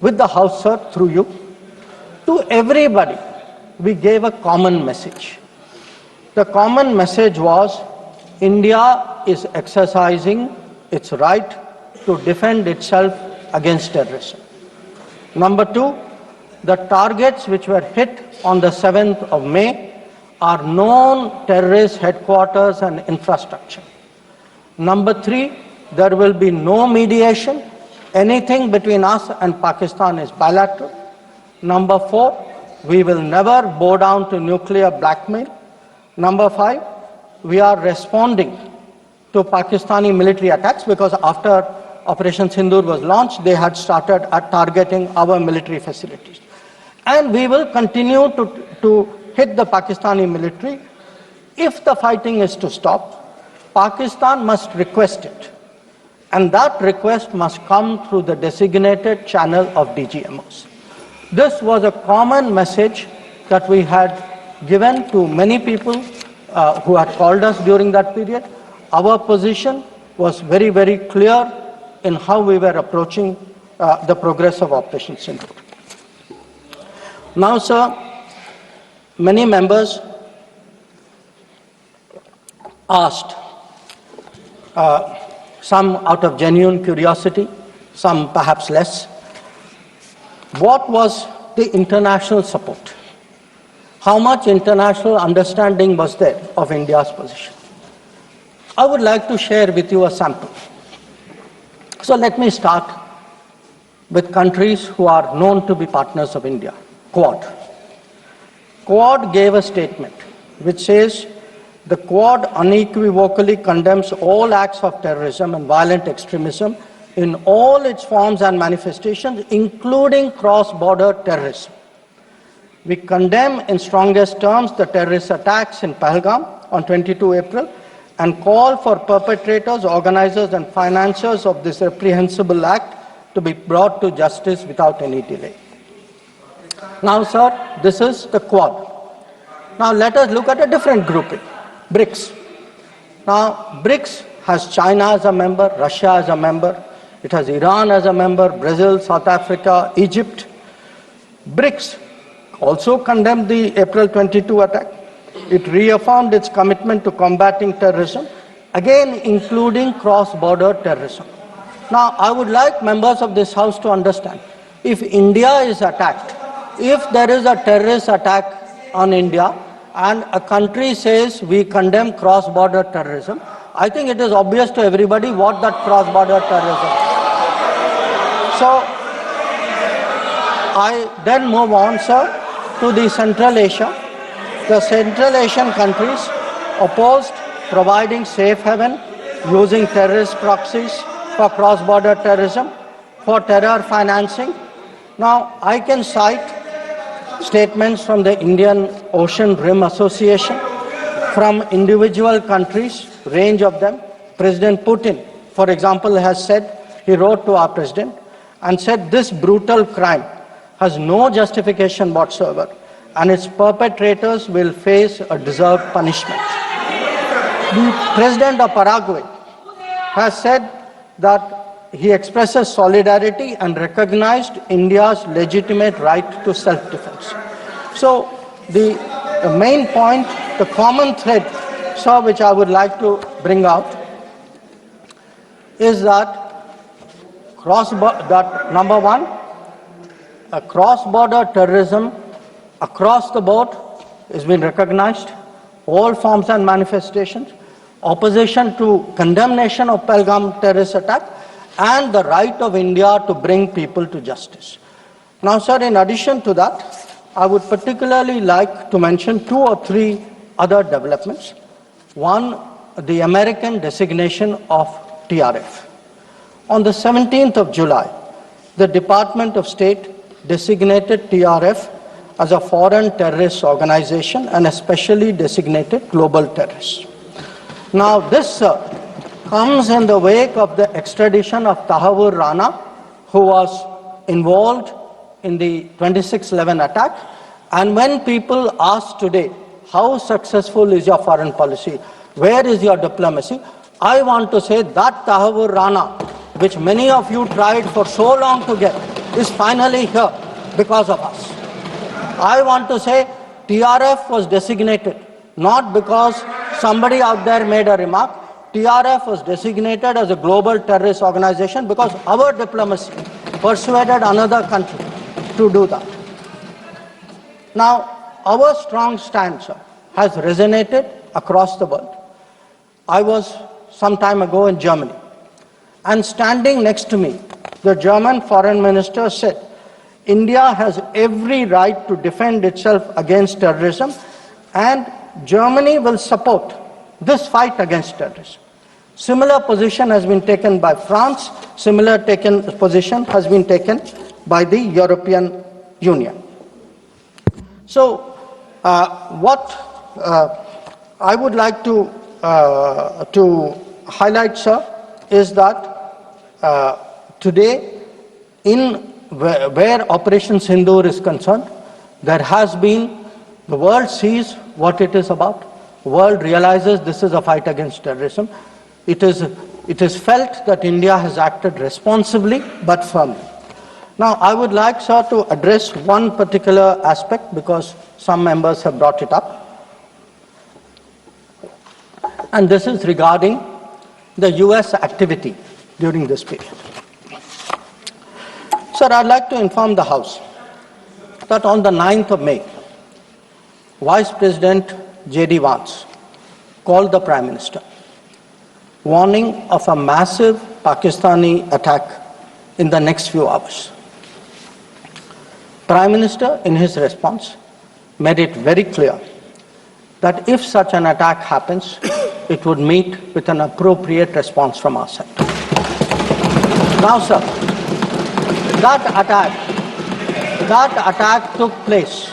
[SPEAKER 11] with the House, sir, through you, to everybody, we gave a common message. The common message was India is exercising its right to defend itself against terrorism. Number 2, the targets which were hit on the 7th of May are known terrorist headquarters and infrastructure. Number 3, there will be no mediation. Anything between us and Pakistan is bilateral. Number 4, we will never bow down to nuclear blackmail. Number 5, we are responding to Pakistani military attacks because after Operation Sindoor was launched, they had started targeting our military facilities. And we will continue to hit the Pakistani military. If the fighting is to stop, Pakistan must request it. And that request must come through the designated channel of DGMOs. This was a common message that we had given to many people who had called us during that period. Our position was very, very clear in how we were approaching the progress of Operation Sindoor. Now, sir, many members asked, some out of genuine curiosity, some perhaps less, what was the international support? How much international understanding was there of India's position? I would like to share with you a sample. So let me start with countries who are known to be partners of India. Quad. Quad gave a statement which says, the Quad unequivocally condemns all acts of terrorism and violent extremism in all its forms and manifestations, including cross-border terrorism. We condemn in strongest terms the terrorist attacks in Pahalgam on 22 April and call for perpetrators, organizers and financiers of this reprehensible act to be brought to justice without any delay. Now, sir, this is the Quad. Now let us look at a different grouping, BRICS. Now BRICS has China as a member, Russia as a member, it has Iran as a member, Brazil, South Africa, Egypt. BRICS also condemned the April 22 attack. It reaffirmed its commitment to combating terrorism, again including cross-border terrorism. Now, I would like members of this House to understand, if India is attacked, if there is a terrorist attack on India and a country says we condemn cross-border terrorism, I think it is obvious to everybody what that cross-border terrorism is. So, I then move on, sir, to the Central Asia. The Central Asian countries opposed providing safe haven using terrorist proxies for cross-border terrorism, for terror financing. Now, I can cite statements from the Indian Ocean Rim Association, from individual countries, range of them. President Putin, for example, has said, he wrote to our president and said this brutal crime has no justification whatsoever and its perpetrators will face a deserved punishment. The president of Paraguay has said that he expresses solidarity and recognized India's legitimate right to self-defense. So the main point, the common thread, sir, which I would like to bring out is that number one, a cross-border terrorism across the board has been recognized, all forms and manifestations, opposition to condemnation of Pahalgam terrorist attack, and the right of India to bring people to justice. Now, sir, in addition to that, I would particularly like to mention 2 or 3 other developments. One, the American designation of TRF. On the 17th of July, the Department of State designated TRF as a foreign terrorist organization and a specially designated global terrorist. Now this comes in the wake of the extradition of Tahawur Rana, who was involved in the 26/11 attack. And when people ask today, how successful is your foreign policy? Where is your diplomacy? I want to say that Tahawur Rana, which many of you tried for so long to get, is finally here because of us. I want to say TRF was designated not because somebody out there made a remark. TRF was designated as a global terrorist organization because our diplomacy persuaded another country to do that. Now, our strong stance has resonated across the world. I was some time ago in Germany, and standing next to me, the German foreign minister said, India has every right to defend itself against terrorism, and Germany will support this fight against terrorism. Similar position has been taken by France, similar position has been taken by the European Union. So, what I would like to highlight, sir, is that today, where Operation Sindoor is concerned, there has been, the world sees what it is about. The world realizes this is a fight against terrorism. It is felt that India has acted responsibly but firmly. Now, I would like, sir, to address one particular aspect because some members have brought it up. And this is regarding the US activity during this period. Sir, I'd like to inform the House that on the 9th of May, Vice President J.D. Vance called the Prime Minister, warning of a massive Pakistani attack in the next few hours. Prime Minister, in his response, made it very clear that if such an attack happens, it would meet with an appropriate response from our side. Now, sir, that attack took place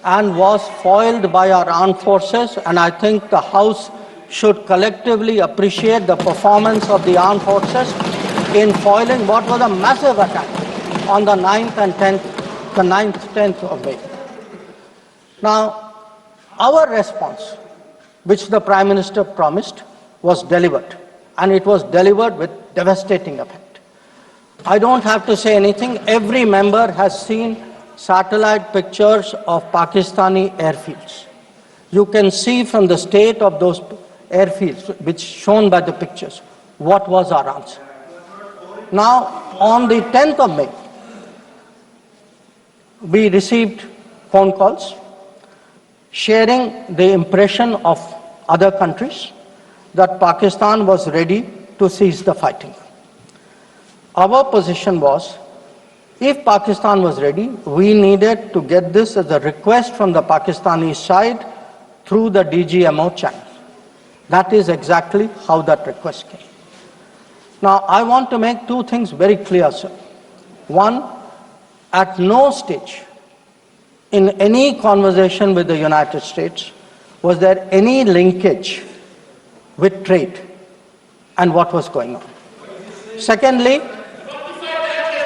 [SPEAKER 11] and was foiled by our armed forces, and I think the House should collectively appreciate the performance of the armed forces in foiling what was a massive attack on the 9th and 10th of May. Now, Our response, which the Prime Minister promised, was delivered. And it was delivered with devastating effect. I don't have to say anything. Every member has seen satellite pictures of Pakistani airfields. You can see from the state of those airfields, which shown by the pictures, what was our answer. Now, on the 10th of May, we received phone calls sharing the impression of other countries that Pakistan was ready to cease the fighting. Our position was, if Pakistan was ready, we needed to get this as a request from the Pakistani side through the DGMO channel. That is exactly how that request came. Now, I want to make two things very clear, sir. One, at no stage in any conversation with the United States was there any linkage with trade and what was going on. Secondly,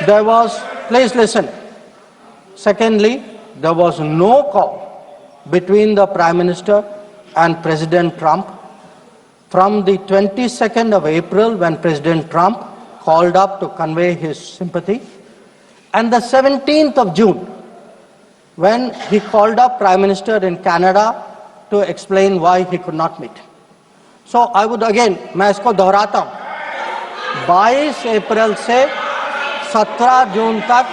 [SPEAKER 11] there was, please listen. Secondly, there was no call between the Prime Minister and President Trump from the 22nd of April when President Trump called up to convey his sympathy and the 17th of June when he called up Prime Minister in Canada to explain why he could not meet. So I would again, मैं इसको दोहराता हूँ, 22 अप्रैल से 17 जून तक।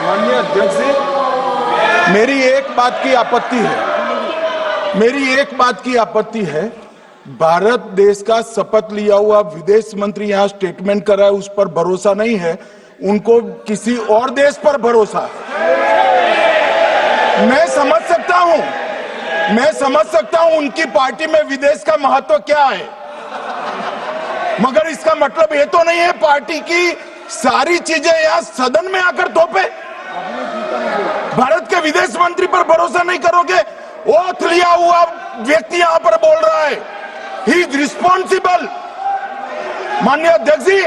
[SPEAKER 12] माननीय अध्यक्ष जी, मेरी एक बात की आपत्ति है, भारत देश का शपथ लिया हुआ विदेश मंत्री यहाँ स्टेटमेंट कर रहा है, उस पर भरोसा नहीं है, उनको किसी और देश पर भरोसा है। मैं समझ सकता हूं उनकी पार्टी में विदेश का महत्व क्या है, मगर इसका मतलब ये तो नहीं है पार्टी की सारी चीजें यहां सदन में आकर थोपे। भारत के विदेश मंत्री पर भरोसा नहीं करोगे? ओथ लिया हुआ व्यक्ति यहां पर बोल रहा है, ही इज रिस्पॉन्सिबल। माननीय अध्यक्ष जी,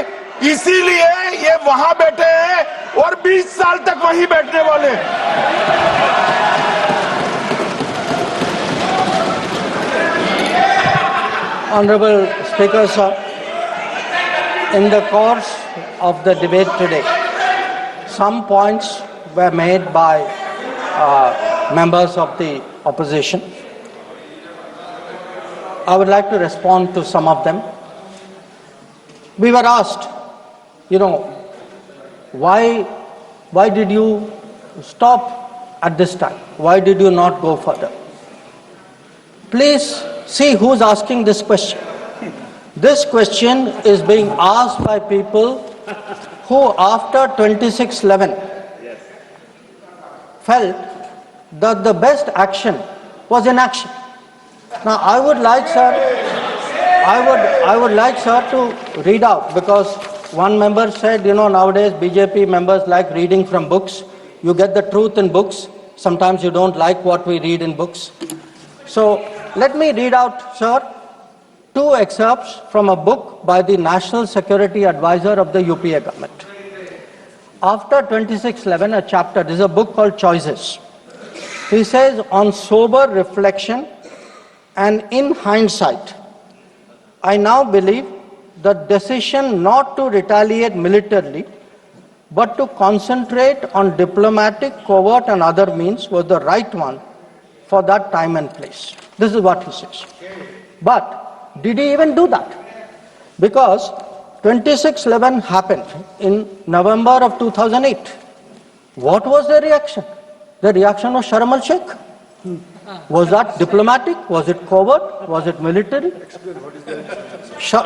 [SPEAKER 12] इसीलिए ये वहां बैठे हैं और 20 साल तक वहीं बैठने वाले हैं।
[SPEAKER 11] Honorable Speaker, sir, in the course of the debate today, some points were made by members of the opposition. I would like to respond to some of them. We were asked, why did you stop at this time? Why did you not go further? Please see who's asking this question. This question is being asked by people who after 26/11 felt that the best action was inaction. Now I would like sir to read out, because one member said, nowadays BJP members like reading from books. You get the truth in books. Sometimes you don't like what we read in books. So let me read out, sir, two excerpts from a book by the National Security Advisor of the UPA government. After 26/11, a chapter, this is a book called Choices. He says, on sober reflection and in hindsight, I now believe the decision not to retaliate militarily, but to concentrate on diplomatic, covert and other means was the right one for that time and place. This is what he says. But did he even do that? Because 26/11 happened in November of 2008. What was the reaction? The reaction was Sharm el-Sheikh. Was that diplomatic? Was it covert? Was it military?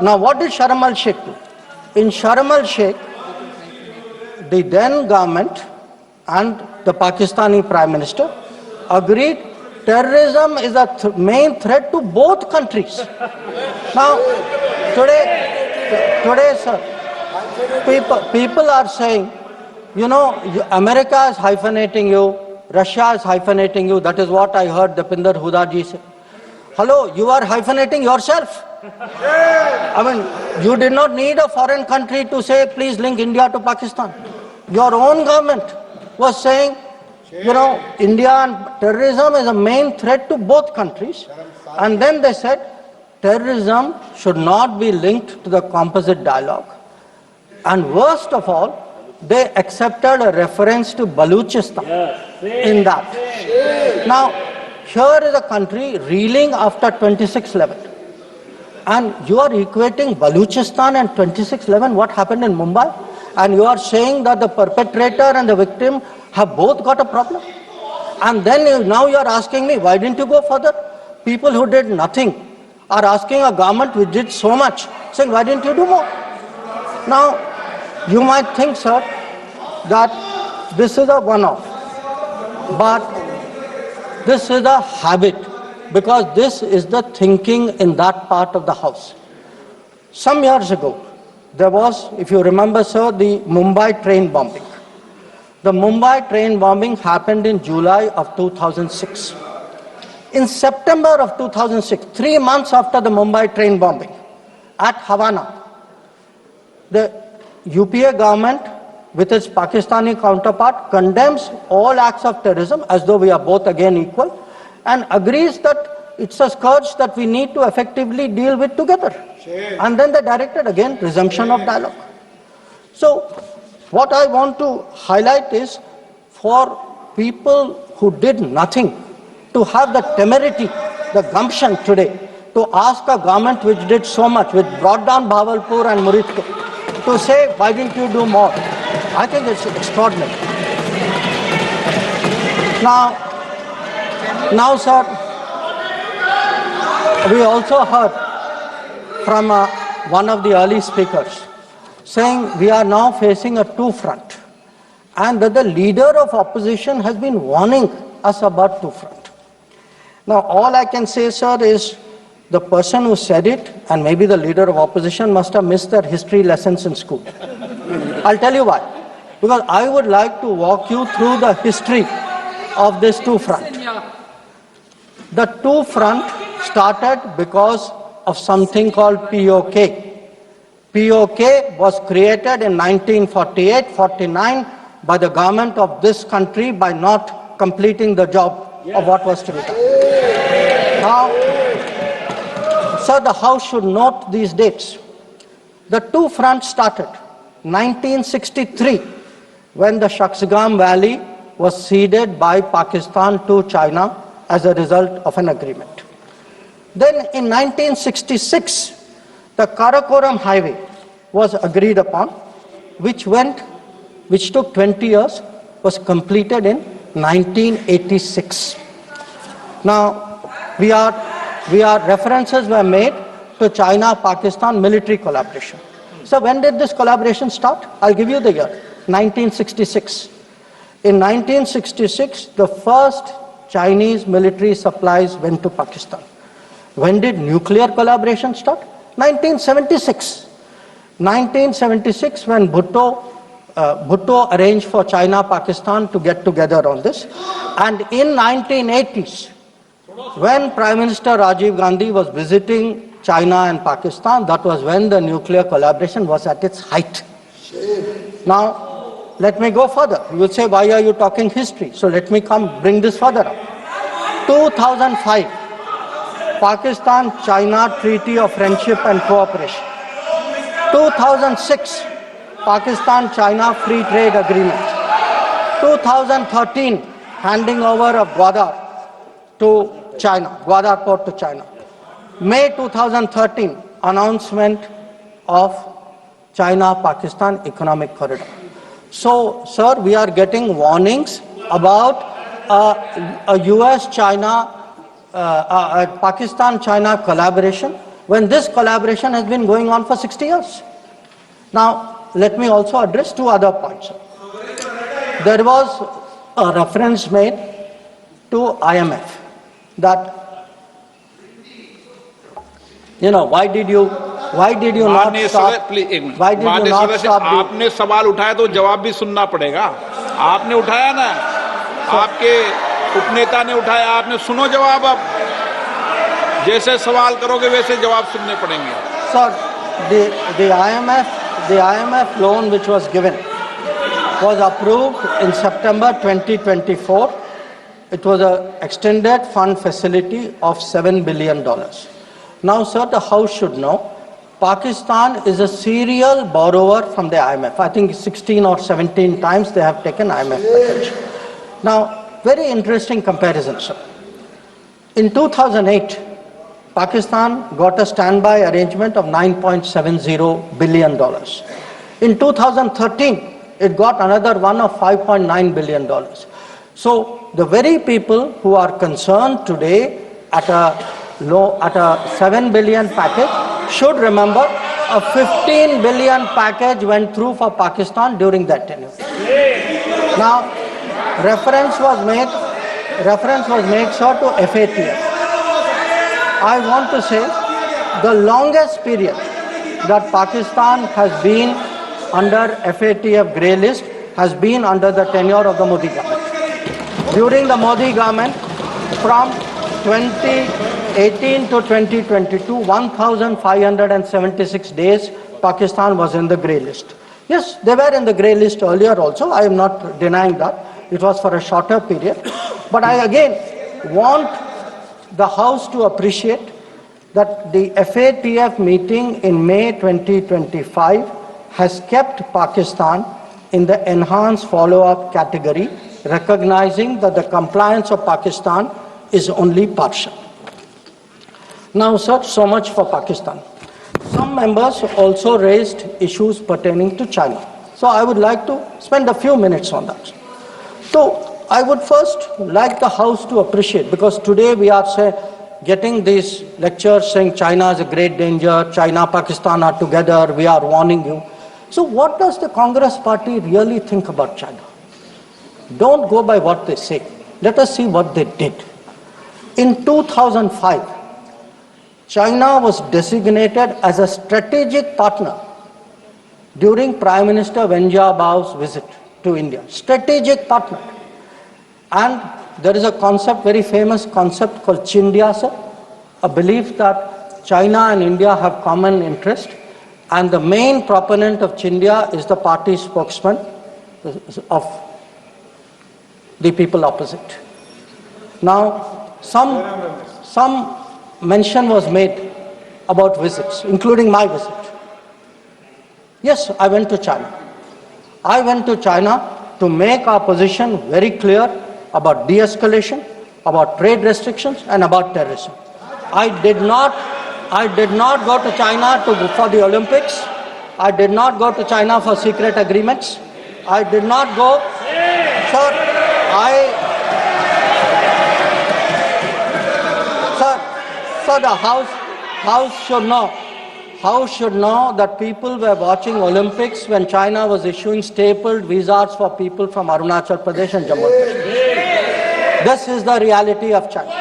[SPEAKER 11] Now what did Sharm el-Sheikh do? In Sharm el-Sheikh, the then government and the Pakistani Prime Minister agreed terrorism is a main threat to both countries. Now, today, sir, people are saying, America is hyphenating you, Russia is hyphenating you. That is what I heard Deepinder Huda ji say. Hello, you are hyphenating yourself. I mean, you did not need a foreign country to say, please link India to Pakistan. Your own government was saying, You know, India and terrorism is a main threat to both countries. And then they said, terrorism should not be linked to the composite dialogue. And worst of all, they accepted a reference to Baluchistan in that. Now, here is a country reeling after 26/11. And you are equating Baluchistan and 26/11, what happened in Mumbai? And you are saying that the perpetrator and the victim have both got a problem. And then now you are asking me, why didn't you go further? People who did nothing are asking a government which did so much, saying, why didn't you do more? Now, you might think, sir, that this is a one-off. But this is a habit, because this is the thinking in that part of the house. Some years ago, there was, if you remember, sir, the Mumbai train bombing. The Mumbai train bombing happened in July of 2006. In September of 2006, 3 months after the Mumbai train bombing, at Havana, the UPA government, with its Pakistani counterpart, condemns all acts of terrorism as though we are both again equal, and agrees that it's a scourge that we need to effectively deal with together. And then they directed again resumption of dialogue. So what I want to highlight is, for people who did nothing to have the temerity, the gumption today to ask a government which did so much, which brought down Bhavalpur and Muritko, to say, why didn't you do more? I think it's extraordinary. Now, sir, we also heard from one of the early speakers saying we are now facing a two-front, and that the leader of opposition has been warning us about two-front. Now, all I can say, sir, is the person who said it, and maybe the leader of opposition, must have missed their history lessons in school. I'll tell you why. Because I would like to walk you through the history of this two-front. The two-front started because of something called POK. POK was created in 1948-49 by the government of this country by not completing the job of what was to be done. Now, sir, the House should note these dates. The two-front started 1963, when the Shaksgam Valley was ceded by Pakistan to China as a result of an agreement. Then in 1966, the Karakoram Highway was agreed upon, which took 20 years, was completed in 1986. Now, references were made to China-Pakistan military collaboration. So when did this collaboration start? I'll give you the year, 1966. In 1966, the first Chinese military supplies went to Pakistan. When did nuclear collaboration start? 1976. 1976, when Bhutto arranged for China-Pakistan to get together on this. And in 1980s, when Prime Minister Rajiv Gandhi was visiting China and Pakistan, that was when the nuclear collaboration was at its height. Now, let me go further. You will say, why are you talking history? So let me bring this further up. 2005, Pakistan-China Treaty of Friendship and Cooperation. 2006, Pakistan-China Free Trade Agreement. 2013, handing over of Gwadar to China, Gwadar port to China. May 2013, announcement of China-Pakistan Economic Corridor. So, sir, we are getting warnings about a US-China, Pakistan-China collaboration, when this collaboration has been going on for 60 years. Now, let me also address two other points. There was a reference made to IMF, that, why did you not stop? Why did you not stop?
[SPEAKER 13] आपने सवाल उठाया तो जवाब भी सुनना पड़ेगा. आपने उठाया ना, आपके उपनेता ने उठाया, आपने सुनो जवाब. अब जैसे सवाल करोगे वैसे जवाब सुनने पड़ेंगे.
[SPEAKER 11] Sir, the IMF loan which was given was approved in September 2024. It was an extended fund facility of $7 billion. Now, sir, the House should know, Pakistan is a serial borrower from the IMF. I think 16 or 17 times they have taken IMF package. Now, very interesting comparison, sir. In 2008, Pakistan got a standby arrangement of $9.70 billion. In 2013, it got another one of $5.9 billion. So the very people who are concerned today at a 7 billion package should remember a 15 billion package went through for Pakistan during that tenure. Now, reference was made, sir, to FATF. I want to say the longest period that Pakistan has been under FATF grey list has been under the tenure of the Modi government. During the Modi government, from 2018 to 2022, 1,576 days, Pakistan was in the grey list. Yes, they were in the grey list earlier also. I am not denying that. It was for a shorter period. But I again want the House to appreciate that the FATF meeting in May 2025 has kept Pakistan in the enhanced follow-up category, recognizing that the compliance of Pakistan is only partial. Now, sir, so much for Pakistan. Some members also raised issues pertaining to China. So I would like to spend a few minutes on that. So I would first like the House to appreciate, because today we are getting these lectures saying China is a great danger, China, Pakistan are together, we are warning you. So what does the Congress party really think about China? Don't go by what they say. Let us see what they did. In 2005, China was designated as a strategic partner during Prime Minister Wen Jiabao's visit to India. Strategic partner. And there is a concept, very famous concept called Chindia, sir, a belief that China and India have common interest, and the main proponent of Chindia is the party spokesman of the people opposite. Now, some mention was made about visits, including my visit. Yes, I went to China. I went to China to make our position very clear about de-escalation, about trade restrictions, and about terrorism. I did not go to China for the Olympics. I did not go to China for secret agreements. I did not go, sir, Sir, the House should know that people were watching Olympics when China was issuing stapled visas for people from Arunachal Pradesh and Jammu and Kashmir. This is the reality of China.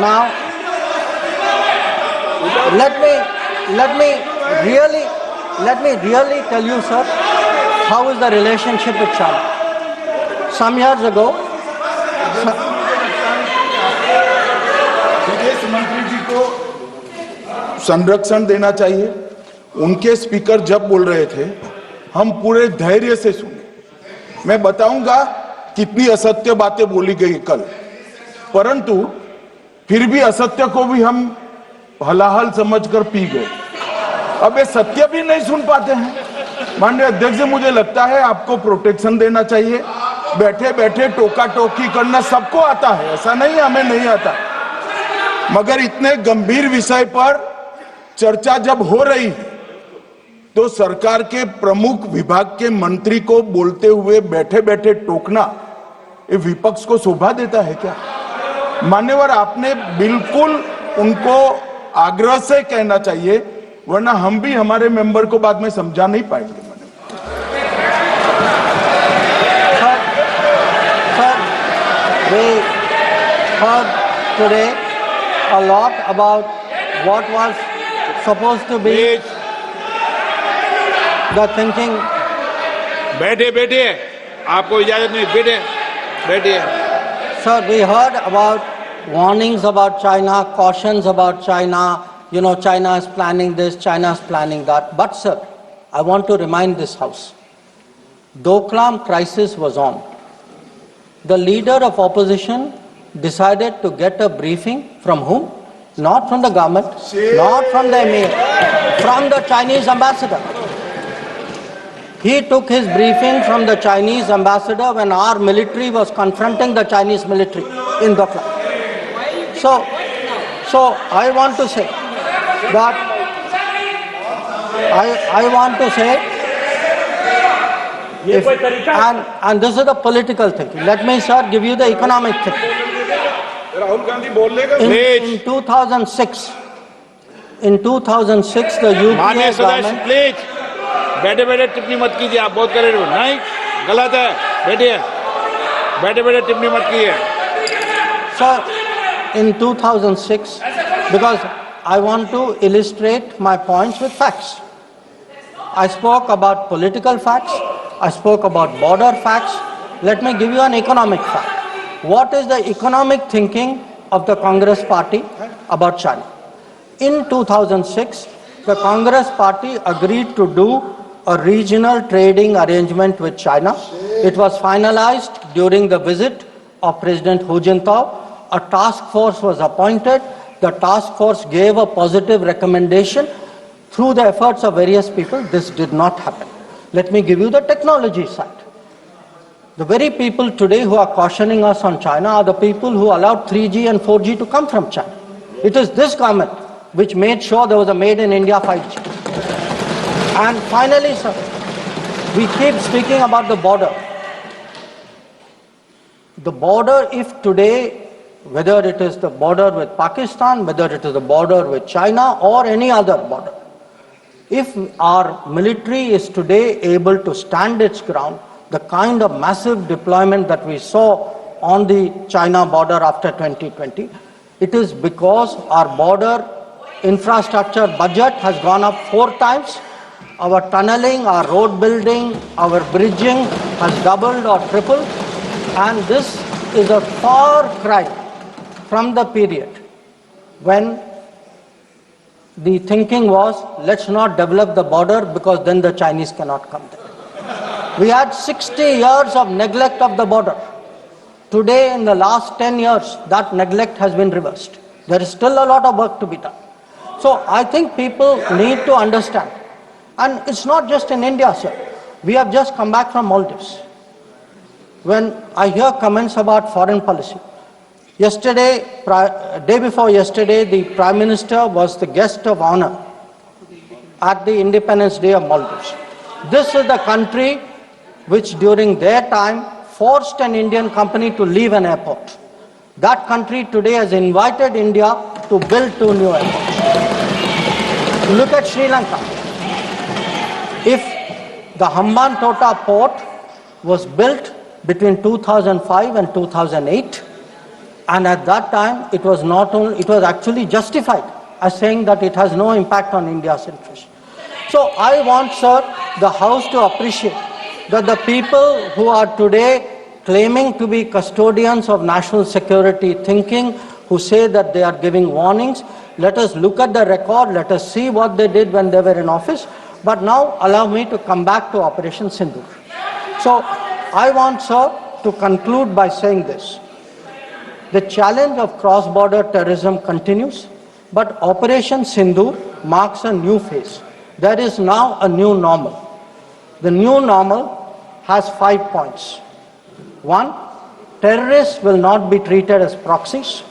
[SPEAKER 11] Now, let me really tell you, sir, how is the relationship with China. Some years ago,
[SPEAKER 12] विदेश मंत्री जी को संरक्षण देना चाहिए। उनके speaker जब बोल रहे थे, हम पूरे धैर्य से सुने। मैं बताऊंगा कितनी असत्य बातें बोली गई कल, परंतु फिर भी असत्य को भी हम हलाहल समझकर पी गए। अब ये सत्य भी नहीं सुन पाते हैं। माननीय अध्यक्ष जी, मुझे लगता है आपको प्रोटेक्शन देना चाहिए। बैठे बैठे टोका टोकी करना सबको आता है, ऐसा नहीं हमें नहीं आता, मगर इतने गंभीर विषय पर चर्चा जब हो रही है तो सरकार के प्रमुख विभाग के मंत्री को बोलते हुए बैठे बैठे टोकना ये विपक्ष को शोभा देता है क्या? मान्यवर, आपने बिल्कुल उनको आग्रह से कहना चाहिए, वरना हम भी हमारे मेंबर को बाद में समझा नहीं पाएंगे।
[SPEAKER 11] We heard today a lot about what was supposed to be the thinking.
[SPEAKER 13] बैठे आपको इजाजत नहीं, बैठे।
[SPEAKER 11] Sir, we heard about warnings about China, cautions about China, China is planning this, China is planning that. But sir, I want to remind this House Doklam crisis was on. The leader of opposition decided to get a briefing from whom? Not from the government, not from the emir, from the Chinese ambassador. He took his briefing from the Chinese ambassador when our military was confronting the Chinese military in Doklam. So I want to say that I want to say, and this is the political thinking. Let me, sir, give you the economic thinking. In 2006, the UPA government.
[SPEAKER 13] Please बैठे बैठे टिप्पणी मत कीजिए, आप बहुत कर रहे हो, नहीं गलत है, बैठिए, बैठे बैठे टिप्पणी मत कीजिए.
[SPEAKER 11] Sir, in 2006, because I want to illustrate my points with facts. I spoke about political facts, I spoke about border facts. Let me give you an economic fact. What is the economic thinking of the Congress party about China? In 2006, the Congress party agreed to do a regional trading arrangement with China. It was finalized during the visit of President Hu Jintao. A task force was appointed. The task force gave a positive recommendation. Through the efforts of various people, this did not happen. Let me give you the technology side. The very people today who are cautioning us on China are the people who allowed 3G and 4G to come from China. It is this government which made sure there was a made in India 5G. And finally, sir, we keep speaking about the border. The border, if today, whether it is the border with Pakistan, whether it is the border with China or any other border, if our military is today able to stand its ground, the kind of massive deployment that we saw on the China border after 2020, it is because our border infrastructure budget has gone up 4 times. Our tunneling, our road building, our bridging has doubled or tripled. And this is a far cry from the period when the thinking was, let's not develop the border because then the Chinese cannot come there. We had 60 years of neglect of the border. Today, in the last 10 years, that neglect has been reversed. There is still a lot of work to be done. So I think people need to understand. And it's not just in India, sir. We have just come back from Maldives. When I hear comments about foreign policy, yesterday, day before yesterday, the Prime Minister was the guest of honor at the Independence Day of Maldives. This is the country which during their time forced an Indian company to leave an airport. That country today has invited India to build 2 new airports. Look at Sri Lanka. If the Hambantota port was built between 2005 and 2008, and at that time it was actually justified as saying that it has no impact on India's interest. So I want, sir, the House to appreciate that the people who are today claiming to be custodians of national security thinking, who say that they are giving warnings, let us look at the record, let us see what they did when they were in office. But now allow me to come back to Operation Sindoor. So I want, sir, to conclude by saying this. The challenge of cross-border terrorism continues, but Operation Sindoor marks a new phase. There is now a new normal. The new normal has 5 points. 1, terrorists will not be treated as proxies.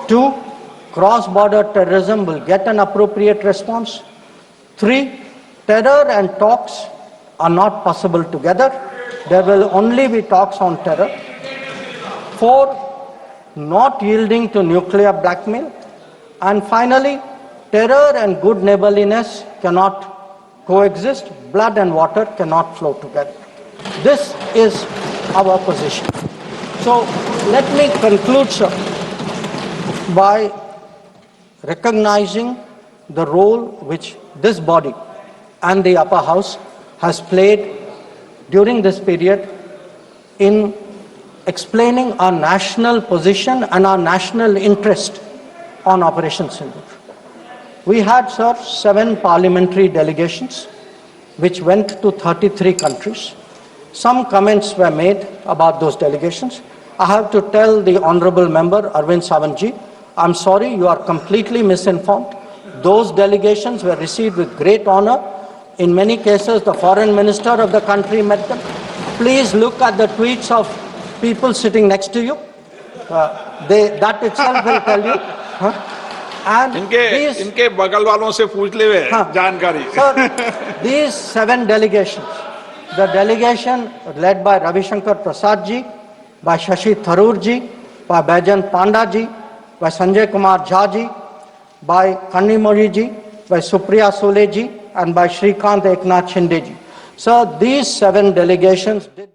[SPEAKER 11] 2, cross-border terrorism will get an appropriate response. 3, terror and talks are not possible together. There will only be talks on terror. 4, not yielding to nuclear blackmail. And finally, terror and good neighborliness cannot coexist. Blood and water cannot flow together. This is our position. So let me conclude, sir, by recognizing the role which this body and the upper house has played during this period in explaining our national position and our national interest on Operation Sindoor. We had, sir, 7 parliamentary delegations which went to 33 countries. some comments were made about those delegations. I have to tell the honorable member Arvind Savantji, I'm sorry, you are completely misinformed. Those delegations were received with great honor. In many cases, the foreign minister of the country met them. Please look at the tweets of people sitting next to you. That itself will tell you. And
[SPEAKER 13] इनके बगल वालों से पूछ ले जानकारी.
[SPEAKER 11] Sir, these 7 delegations, the delegation led by Ravi Shankar Prasad ji, by Shashi Tharoor ji, by Baijan Panda ji, by Sanjay Kumar Jha ji, by Kannimori ji, by Supriya Sule ji, and by Shrikant Eknath Shinde ji. So these 7 delegations did